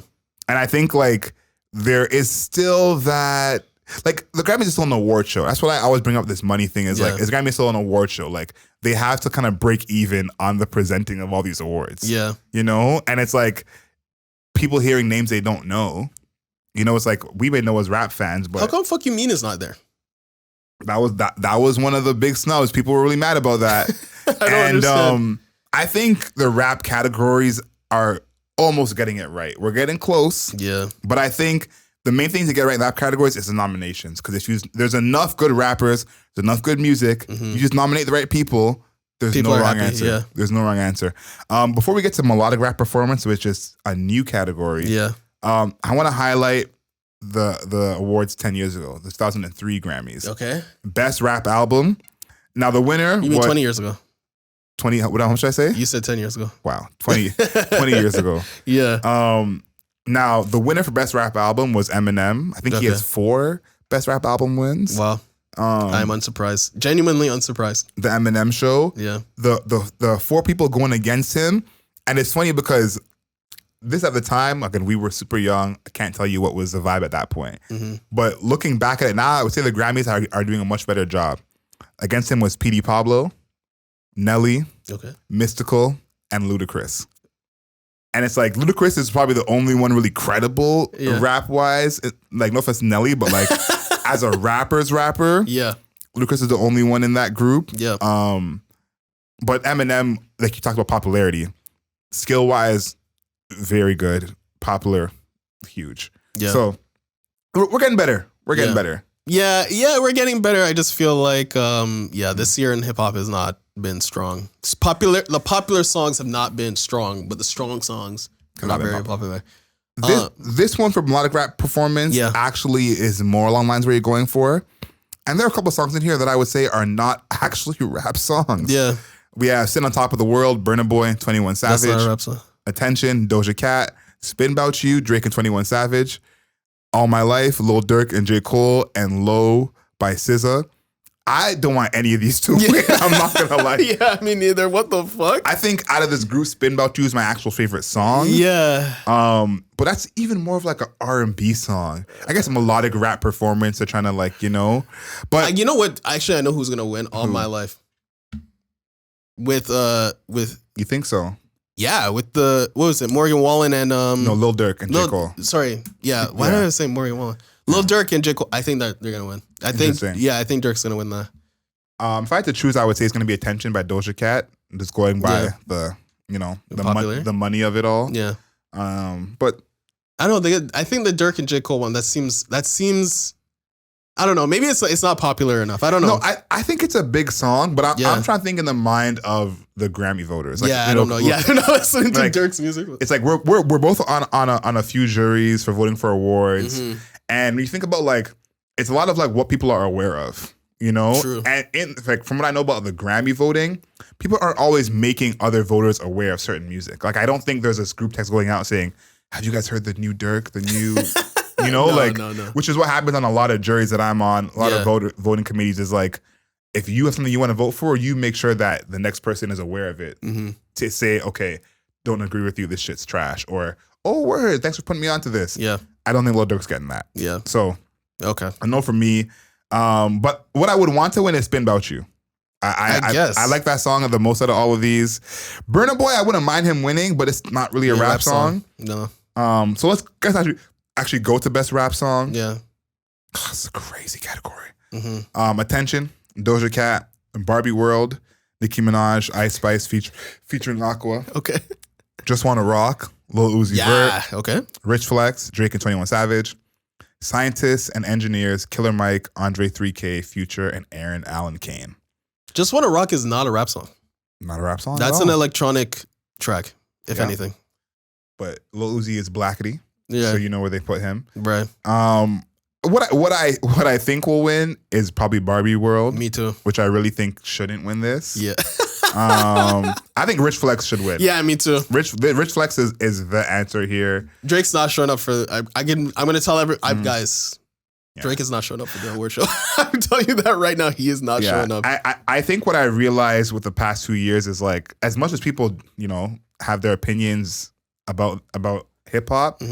and I think like there is still that. Like the Grammys is still an award show. That's what I always bring up. This money thing is like, is Grammy still an award show? Like they have to kind of break even on the presenting of all these awards. Yeah, you know, and it's like people hearing names they don't know. You know, it's like we may know as rap fans, but how come Fuck You Mean is not there? That was one of the big snubs. People were really mad about that. I don't understand. I think the rap categories are almost getting it right. We're getting close. Yeah, but I think the main thing to get right in that categories is the nominations. Because there's enough good rappers, there's enough good music. You just nominate the right people. There's no wrong answer. Yeah. There's no wrong answer. Before we get to melodic rap performance, which is a new category. Yeah. I want to highlight the awards 10 years ago, the 2003 Grammys. Okay. Best rap album. Now the winner. You mean 20 years ago? 20. How much should I say? You said 10 years ago. Wow. 20 years ago. Yeah. Now, the winner for Best Rap Album was Eminem. I think he has 4 Best Rap Album wins. Wow. I'm unsurprised. Genuinely unsurprised. The Eminem Show. Yeah. The 4 people going against him. And it's funny because this at the time, again, we were super young. I can't tell you what was the vibe at that point. But looking back at it now, I would say the Grammys are doing a much better job. Against him was P.D. Pablo, Nelly, Mystical, and Ludacris. And it's like Ludacris is probably the only one really credible rap wise. Like no offense Nelly, but like as a rapper's rapper, Ludacris is the only one in that group. Yeah. But Eminem, like you talked about popularity, skill wise, very good, popular, huge. Yeah. So we're getting better. We're getting better. Yeah, we're getting better. I just feel like this year in hip hop has not been strong. The popular songs have not been strong, but the strong songs are not very popular. This one for melodic rap performance actually is more along lines where you're going for. And there are a couple of songs in here that I would say are not actually rap songs. Yeah. We have Sit on Top of the World, Burna Boy, 21 Savage. That's not a rap song. Attention, Doja Cat, Spin About You, Drake and 21 Savage. All My Life, Lil Durk and J. Cole, and Low by SZA. I don't want any of these to win. I'm not gonna lie. Yeah, me neither. What the fuck? I think out of this group, Spin About You is my actual favorite song. Yeah. But that's even more of like an R&B song. I guess melodic rap performance. They're trying to like, you know. But you know what? Actually, I know who's gonna win. All My Life. With you think so? Yeah, with what was it? Morgan Wallen and no, Lil Durk and J. Cole. Sorry, yeah. Why did I say Morgan Wallen? Lil Durk and J. Cole. I think that they're gonna win. I think Durk's gonna win that. If I had to choose, I would say it's gonna be Attention by Doja Cat. Just going by the money of it all. Yeah. But I don't know. I think the Durk and J. Cole one that seems. I don't know. Maybe it's not popular enough. I don't know. No, I think it's a big song, but I'm trying to think in the mind of the Grammy voters. Like, I don't know. Yeah, I don't know. Listening to Durk's music. It's like we're both on a few juries for voting for awards, and when you think about like it's a lot of like what people are aware of, you know. True. And in fact, from what I know about the Grammy voting, people aren't always making other voters aware of certain music. Like I don't think there's this group text going out saying, "Have you guys heard the new Durk? The new." You know, no. Which is what happens on a lot of juries that I'm on. A lot of voting committees is like, if you have something you want to vote for, you make sure that the next person is aware of it to say, okay, don't agree with you. This shit's trash. Or, oh, word, thanks for putting me onto this. Yeah. I don't think Lil Durk's getting that. Yeah. So Okay. a no for me. But what I would want to win is Spin About You. I guess. I like that song the most out of all of these. Burna Boy, I wouldn't mind him winning, but it's not really a rap song. No. So let's actually go to best rap song. Yeah. It's a crazy category. Mm-hmm. Attention, Doja Cat, Barbie World, Nicki Minaj, Ice Spice featuring Aqua. Okay. Just Wanna Rock, Lil Uzi Vert. Okay. Rich Flex, Drake and 21 Savage. Scientists and Engineers, Killer Mike, Andre 3K, Future, and Aaron Allen Kane. Just Wanna Rock is not a rap song. Not a rap song. That's an electronic track, if Yeah. anything. But Lil Uzi is Blackity, Yeah. so you know where they put him. Right. What I think will win is probably Barbie World, Me too. which I really think shouldn't win this. Yeah. I think Rich Flex should win. Yeah, me too. Rich Flex is the answer here. Drake's not showing up for. I'm gonna tell guys. Yeah. Drake is not showing up for the award show. I'm telling you that right now. He is not showing up. I think what I realized with the past 2 years is like, as much as people, have their opinions about hip hop,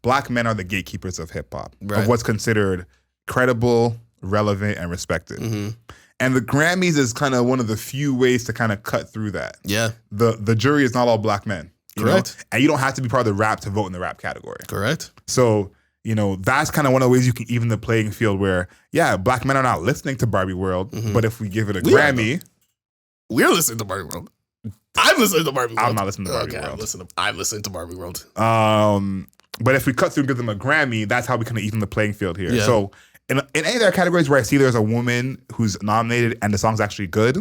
Black men are the gatekeepers of hip hop, of what's considered credible, relevant, and respected. And the Grammys is kind of one of the few ways to kind of cut through that. Yeah. The jury is not all Black men. Correct. And you don't have to be part of the rap to vote in the rap category. Correct. So, that's kind of one of the ways you can even the playing field where, yeah, Black men are not listening to Barbie World, but if we give it a Grammy. We're listening to Barbie World. I'm listening to Barbie World. I'm not listening to Barbie World. I'm listening to Barbie World. But if we cut through and give them a Grammy, that's how we kind of even the playing field here. Yeah. So in any of their categories where I see there's a woman who's nominated and the song's actually good,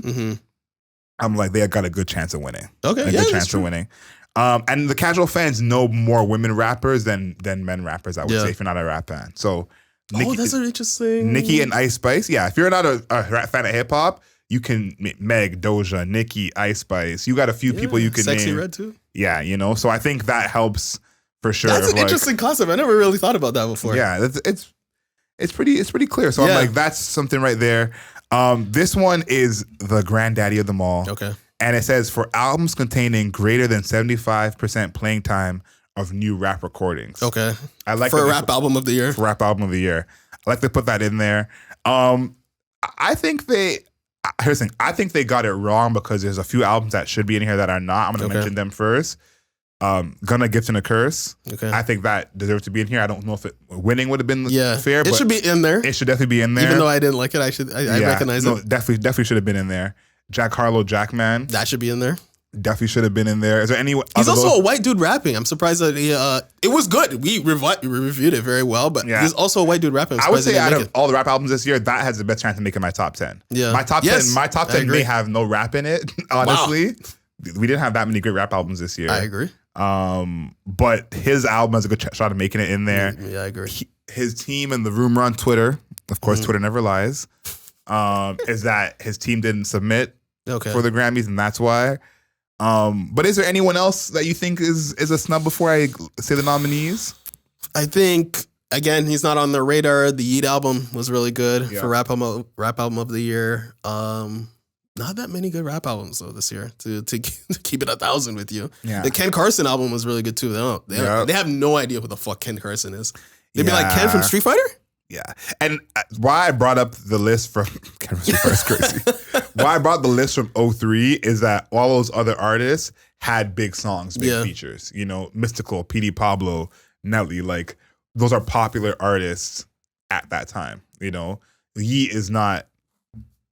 I'm like, they got a good chance of winning. Okay, a good chance of winning. And the casual fans know more women rappers than men rappers, I would say, if you're not a rap fan. So that's interesting. Nicki and Ice Spice. Yeah, if you're not a rap fan of hip hop, you can Meg, Doja, Nicki, Ice Spice. You got a few people you can Sexy name. Red too. Yeah, so I think that helps for sure. That's an interesting concept. I never really thought about that before. Yeah, it's pretty clear. So I'm like, that's something right there. This one is the granddaddy of them all. Okay. And it says for albums containing greater than 75% playing time of new rap recordings. Okay. I like for a rap album of the year. For rap album of the year. I like to put that in there. I think here's the thing. I think they got it wrong because there's a few albums that should be in here that are not. I'm going to mention them first. Gunna, Gifts, and a Curse. Okay. I think that deserves to be in here. I don't know if winning would have been fair. It should be in there. It should definitely be in there. Even though I didn't like it, I recognize it. Definitely should have been in there. Jack Harlow, Jackman. That should be in there. Definitely should have been in there. Is there any? He's also a white dude rapping. I'm surprised that it was good. We reviewed it very well, but he's also a white dude rapping. I would say out of all the rap albums this year, that has the best chance to make it my top 10. Yeah, my top 10. My top 10 may have no rap in it. Honestly, we didn't have that many great rap albums this year. I agree. But his album has a good shot of making it in there. Yeah, I agree. His team and the rumor on Twitter, of course, Twitter never lies, is that his team didn't submit for the Grammys, and that's why. But is there anyone else that you think is a snub before I say the nominees? I think, again, he's not on the radar. The Yeet album was really good for rap album of the year. Not that many good rap albums though this year to keep it 1,000 with you. Yeah. The Ken Carson album was really good too. They have no idea who the fuck Ken Carson is. They'd be like, Ken from Street Fighter? Yeah. And why I brought up the list from Ken from Street Fighter is crazy. Why I brought the list from 03 is that all those other artists had big songs, big features. Mystical, PD Pablo, Nelly, like those are popular artists at that time. Yeet is not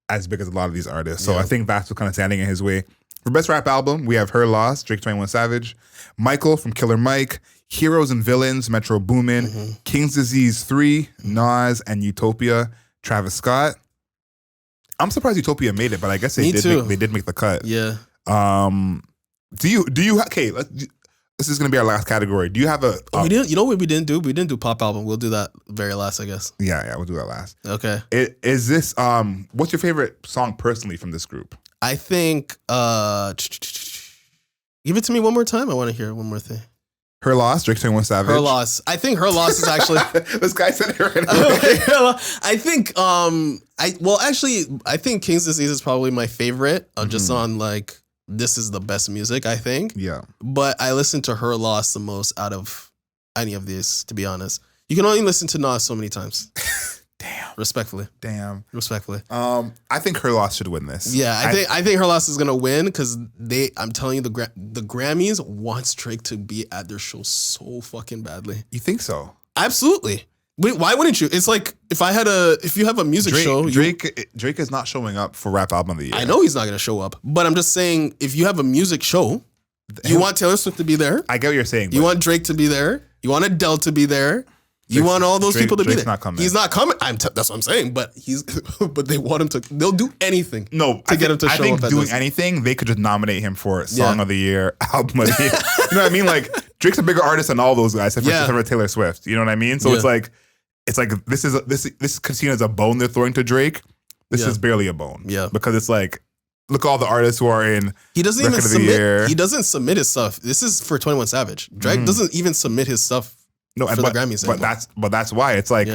as big as a lot of these artists. So I think that's what's kind of standing in his way. For best rap album, we have Her Loss, Drake 21 Savage, Michael from Killer Mike, Heroes and Villains, Metro Boomin, King's Disease 3, Nas, and Utopia, Travis Scott. I'm surprised Utopia made it, but I guess they did make the cut. Yeah. Do you okay, this is going to be our last category. Do you have a we didn't, you know what we didn't do? We didn't do pop album. We'll do that very last, I guess. Yeah, we'll do that last. Okay. Is this what's your favorite song personally from this group? I think give it to me one more time. I want to hear one more thing. Her Loss, Drake 21 Savage. Her Loss. I think Her Loss is actually this guy said her. I think I think King's Disease is probably my favorite. Just on like this is the best music, I think. Yeah. But I listen to Her Loss the most out of any of these, to be honest. You can only listen to Nas so many times. Damn. Respectfully. I think Her Loss should win this. Yeah, I think Her Loss is gonna win because I'm telling you, the Grammys wants Drake to be at their show so fucking badly. You think so? Absolutely. Wait, why wouldn't you? It's like if you have a music show, Drake is not showing up for Rap Album of the Year. I know he's not gonna show up, but I'm just saying if you have a music show, you want Taylor Swift to be there. I get what you're saying. You want Drake to be there. You want Adele to be there. You want all those people to be there. Not coming. He's not coming. That's what I'm saying. But but they want him to. They'll do anything. To get him to show up. I think doing anything, they could just nominate him for Song of the Year, Album of the Year. You know what I mean? Like Drake's a bigger artist than all those guys, except for Taylor Swift. You know what I mean? So it's like this is seen as a bone they're throwing to Drake. This is barely a bone. Yeah, because it's like, look, all the artists who are in. He doesn't even submit. He doesn't submit his stuff. This is for 21 Savage. Drake doesn't even submit his stuff. No, for the Grammys but that's why it's like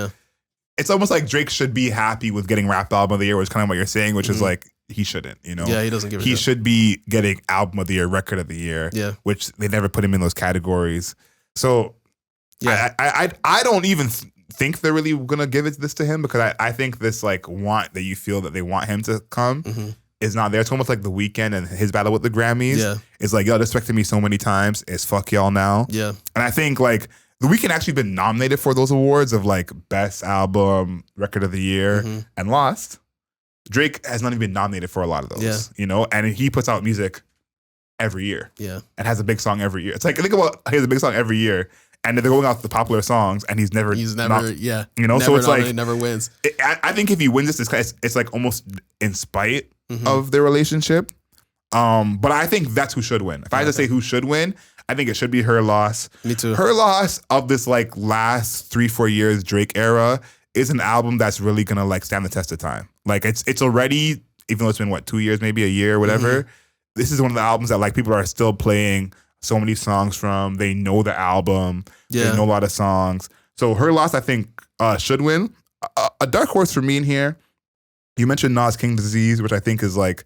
it's almost like Drake should be happy with getting Rap Album of the Year, which is kind of what you're saying, which is like he shouldn't, you know. Yeah, he doesn't give a He should be getting Album of the Year, Record of the Year, which they never put him in those categories. So I don't even think they're really gonna give this to him because I think this like want that you feel that they want him to come is not there. It's almost like The Weeknd and his battle with the Grammys. Yeah, it's like y'all disrespected me so many times. It's fuck y'all now. Yeah, and I think like The Weeknd actually been nominated for those awards of like Best Album, Record of the Year, and lost. Drake has not even been nominated for a lot of those, you know, and he puts out music every year, and has a big song every year. It's like, think about, he has a big song every year, and they're going out the popular songs, and he's never, you know, never, so it's like, never wins. I think if he wins this, it's like almost in spite of their relationship. But I think that's who should win. If I had to say who should win, I think it should be Her Loss. Me too. Her Loss of this like last 3-4 years Drake era is an album that's really gonna like stand the test of time. Like it's already, even though it's been 2 years, maybe a year, whatever. This is one of the albums that like people are still playing so many songs from. They know the album. They know a lot of songs. So Her Loss, I think, should win. A dark horse for me in here. You mentioned Nas King Disease, which I think is like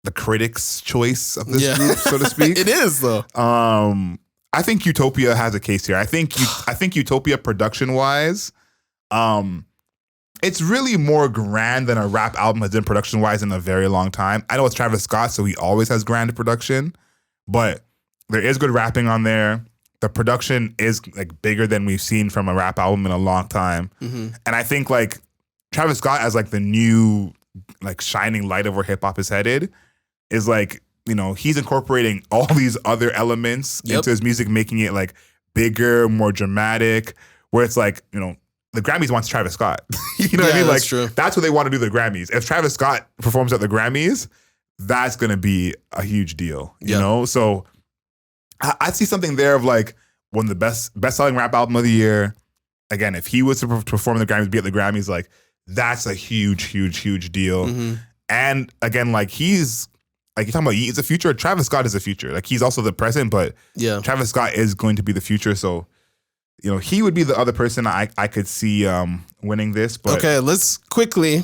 the critics' choice of this group, so to speak. It is though. I think Utopia has a case here. I think Utopia production wise, it's really more grand than a rap album has been production wise in a very long time. I know it's Travis Scott, so he always has grand production, but there is good rapping on there. The production is like bigger than we've seen from a rap album in a long time, and I think like Travis Scott as like the new like shining light of where hip hop is headed is like, you know, he's incorporating all these other elements into his music, making it like bigger, more dramatic, where it's like, you know, the Grammys wants Travis Scott. You know what I mean? Like that's what they want to do the Grammys. If Travis Scott performs at the Grammys, that's going to be a huge deal, you know? So I see something there of like one of the best-selling rap album of the year. Again, if he was to perform the Grammys, be at the Grammys, like that's a huge, huge, huge deal. And again, like he's like, you're talking about he's the future. Travis Scott is the future. Like he's also the present, but Travis Scott is going to be the future. So, you know, he would be the other person I could see winning this. But okay, let's quickly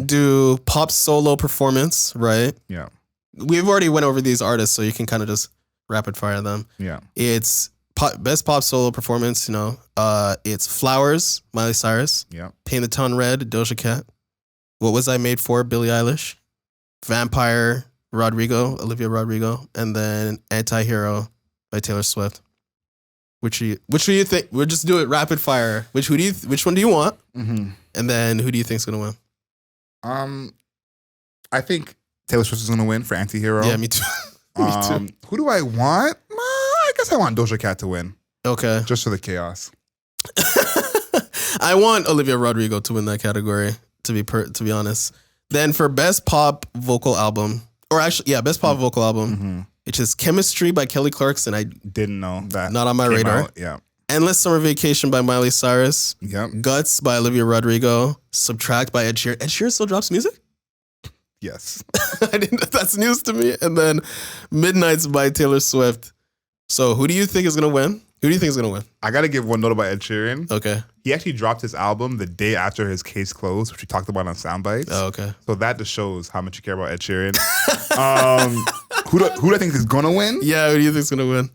do pop solo performance, right? Yeah. We've already went over these artists, so you can kind of just rapid fire them. Yeah. It's best pop solo performance, you know. It's Flowers, Miley Cyrus. Yeah. Paint the Town Red, Doja Cat. What Was I Made For, Billie Eilish. Vampire, Olivia Rodrigo, and then Anti-Hero by Taylor Swift. Which do you think? We'll just do it rapid fire. Which one do you want? And then who do you think is gonna win? I think Taylor Swift is gonna win for Anti-Hero. Yeah, me too. Me too. Who do I want? I guess I want Doja Cat to win. Okay, just for the chaos. I want Olivia Rodrigo to win that category. To be honest, then for best pop vocal album. Or actually, best pop vocal album, which is Chemistry by Kelly Clarkson. I didn't know that. Not on my radar. Yeah. Endless Summer Vacation by Miley Cyrus. Yep. Guts by Olivia Rodrigo. Subtract by Ed Sheeran. Ed Sheeran still drops music? Yes. That's news to me. And then Midnights by Taylor Swift. So who do you think is going to win? Who do you think is going to win? I got to give one note about Ed Sheeran. Okay. He actually dropped his album the day after his case closed, which we talked about on Soundbites. Oh, okay. So that just shows how much you care about Ed Sheeran. Who do I think is going to win? Yeah, who do you think is going to win?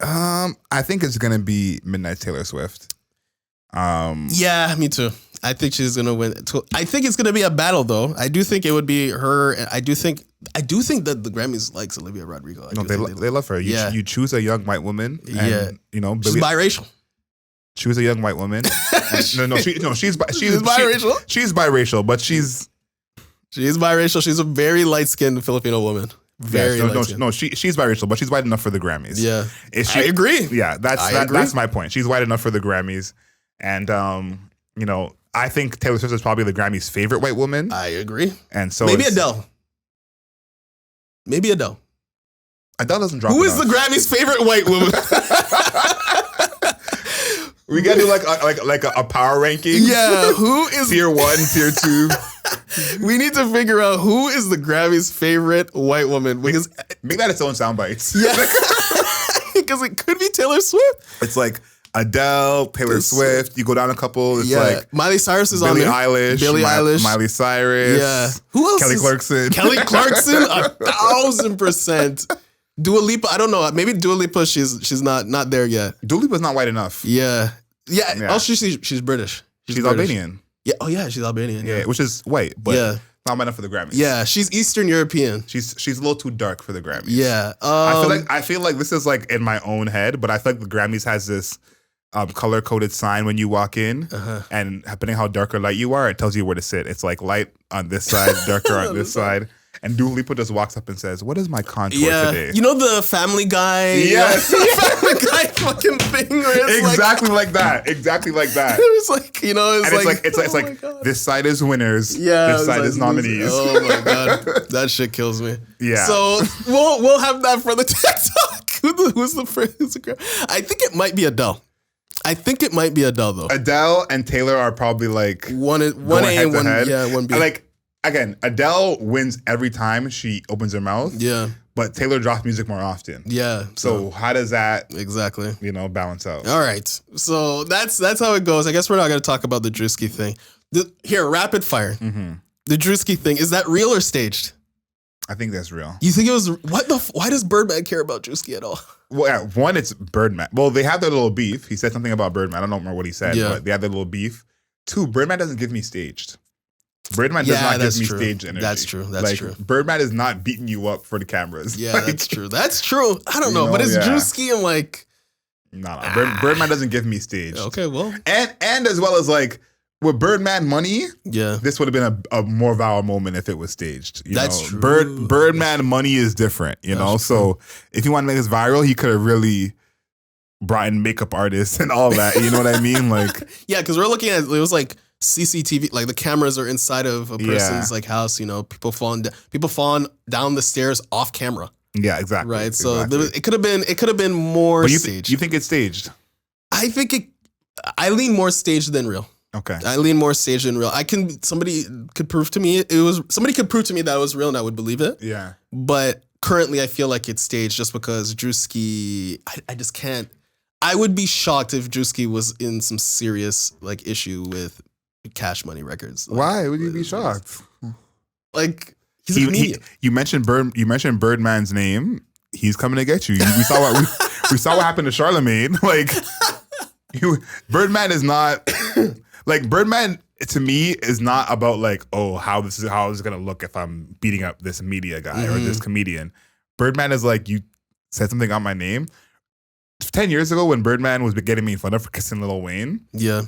I think it's going to be Midnight Taylor Swift. Yeah, me too. I think she's gonna win. I think it's gonna be a battle, though. I do think it would be her. And I do think that the Grammys likes Olivia Rodrigo. No, they love her. You choose a young white woman. And, you know, she's biracial. Choose a young white woman. she's biracial. She's biracial, but she's biracial. She's a very light skinned Filipino woman. She's biracial, but she's white enough for the Grammys. Yeah, I agree. Yeah, that's my point. She's white enough for the Grammys, and you know, I think Taylor Swift is probably the Grammys' favorite white woman. I agree. And so maybe Adele. Adele doesn't drop. Who is the Grammys' favorite white woman? We gotta do like a power ranking. Yeah, who is tier 1, tier 2? We need to figure out who is the Grammys' favorite white woman, because make that its own soundbites. Yeah, because it could be Taylor Swift. It's like Adele, Taylor Swift. You go down a couple. It's like Miley Cyrus is on there. Billie Eilish, Miley Cyrus. Yeah, who else? Kelly Clarkson. 1,000%. Dua Lipa. I don't know. Maybe Dua Lipa. She's not there yet. Dua Lipa's not white enough. Yeah. Oh, she's British. She's Albanian. Yeah. Oh yeah, she's Albanian. Yeah, which is white, but not white enough for the Grammys. Yeah, she's Eastern European. She's a little too dark for the Grammys. Yeah. I feel like this is like in my own head, but I feel like the Grammys has this color coded sign when you walk in, and depending how dark or light you are, it tells you where to sit. It's like light on this side, darker on this side. And Dua Lipa just walks up and says, "What is my contour today?" You know the Family Guy? Yes. Family Guy fucking thing where it's exactly like that. Exactly like that. It's like, you know, it's like this side is winners, this side is nominees. Oh my God. That shit kills me. Yeah. So we'll have that for the TikTok. Who's the first? I think it might be Adele. Though. Adele and Taylor are probably like one A and one B. Like, again, Adele wins every time she opens her mouth. Yeah. But Taylor drops music more often. Yeah. So how does that exactly, balance out? All right. So that's how it goes. I guess we're not going to talk about the Druski thing. Here, rapid fire. Mm-hmm. The Druski thing, is that real or staged? I think that's real. You think it was why does Birdman care about Druski at all? Well, yeah, one, it's Birdman. Well, they have their little beef. He said something about Birdman. I don't remember what he said, but they have their little beef. 2, Birdman doesn't give me staged. Birdman does not give me stage energy. That's true. That's true. Birdman is not beating you up for the cameras. Yeah, that's true. That's true. I don't know, but it's Druski and like... No. Birdman doesn't give me stage. Okay, well. And as well as like, with Birdman money, this would have been a more viral moment if it was staged. That's true. Birdman money is different, you know? So if you want to make this viral, he could have really brought in makeup artists and all that. You know what I mean? Like, yeah, because we're looking at, it was like CCTV, like the cameras are inside of a person's like house, you know, people falling down the stairs off camera. Yeah, exactly. Right. So it could have been more staged. You think it's staged? I lean more staged than real. Okay. I lean more staged than real. Somebody could prove to me that it was real and I would believe it. Yeah. But currently I feel like it's staged just because Druski, I just can't. I would be shocked if Druski was in some serious like issue with Cash Money Records. Like, why would you be shocked? Like, he's a comedian. You mentioned Birdman's name. He's coming to get you. We saw what happened to Charlemagne. Like, Birdman is not like Birdman to me is not about like, oh, how is it gonna look if I'm beating up this media guy or this comedian. Birdman is like, you said something on my name. 10 years ago when Birdman was getting me fun for kissing Lil Wayne. Yeah.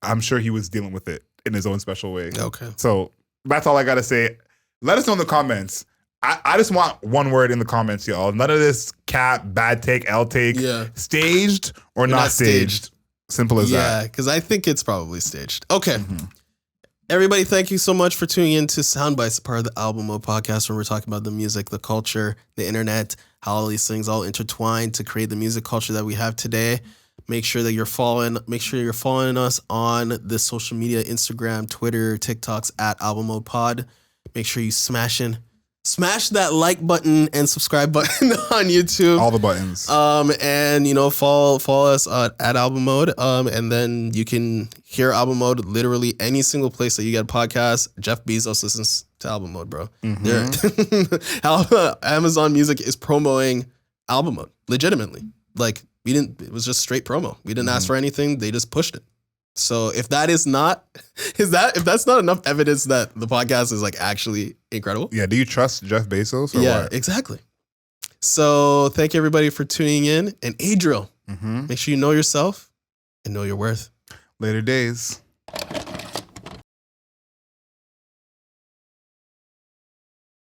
I'm sure he was dealing with it in his own special way. Okay. So that's all I got to say. Let us know in the comments. I just want one word in the comments, y'all. None of this cap, bad take, L take. Yeah. Staged or not staged. Simple as that. Yeah, because I think it's probably staged. Okay. Everybody, thank you so much for tuning in to Soundbites, part of the Album Mode podcast, where we're talking about the music, the culture, the internet, how all these things all intertwine to create the music culture that we have today. Make sure you're following us on the social media, Instagram, Twitter, TikToks at Album Mode Pod. Make sure you smash that like button and subscribe button on YouTube. All the buttons. And follow us at Album Mode. And then you can hear Album Mode literally any single place that you get a podcast. Jeff Bezos listens to Album Mode, bro. Amazon Music is promoting Album Mode legitimately. Like, It was just straight promo. We didn't ask for anything. They just pushed it. So if that's not enough evidence that the podcast is like actually incredible. Yeah. Do you trust Jeff Bezos or Yeah, what? exactly. So thank you everybody for tuning in. And Adriel, make sure you know yourself and know your worth. Later days.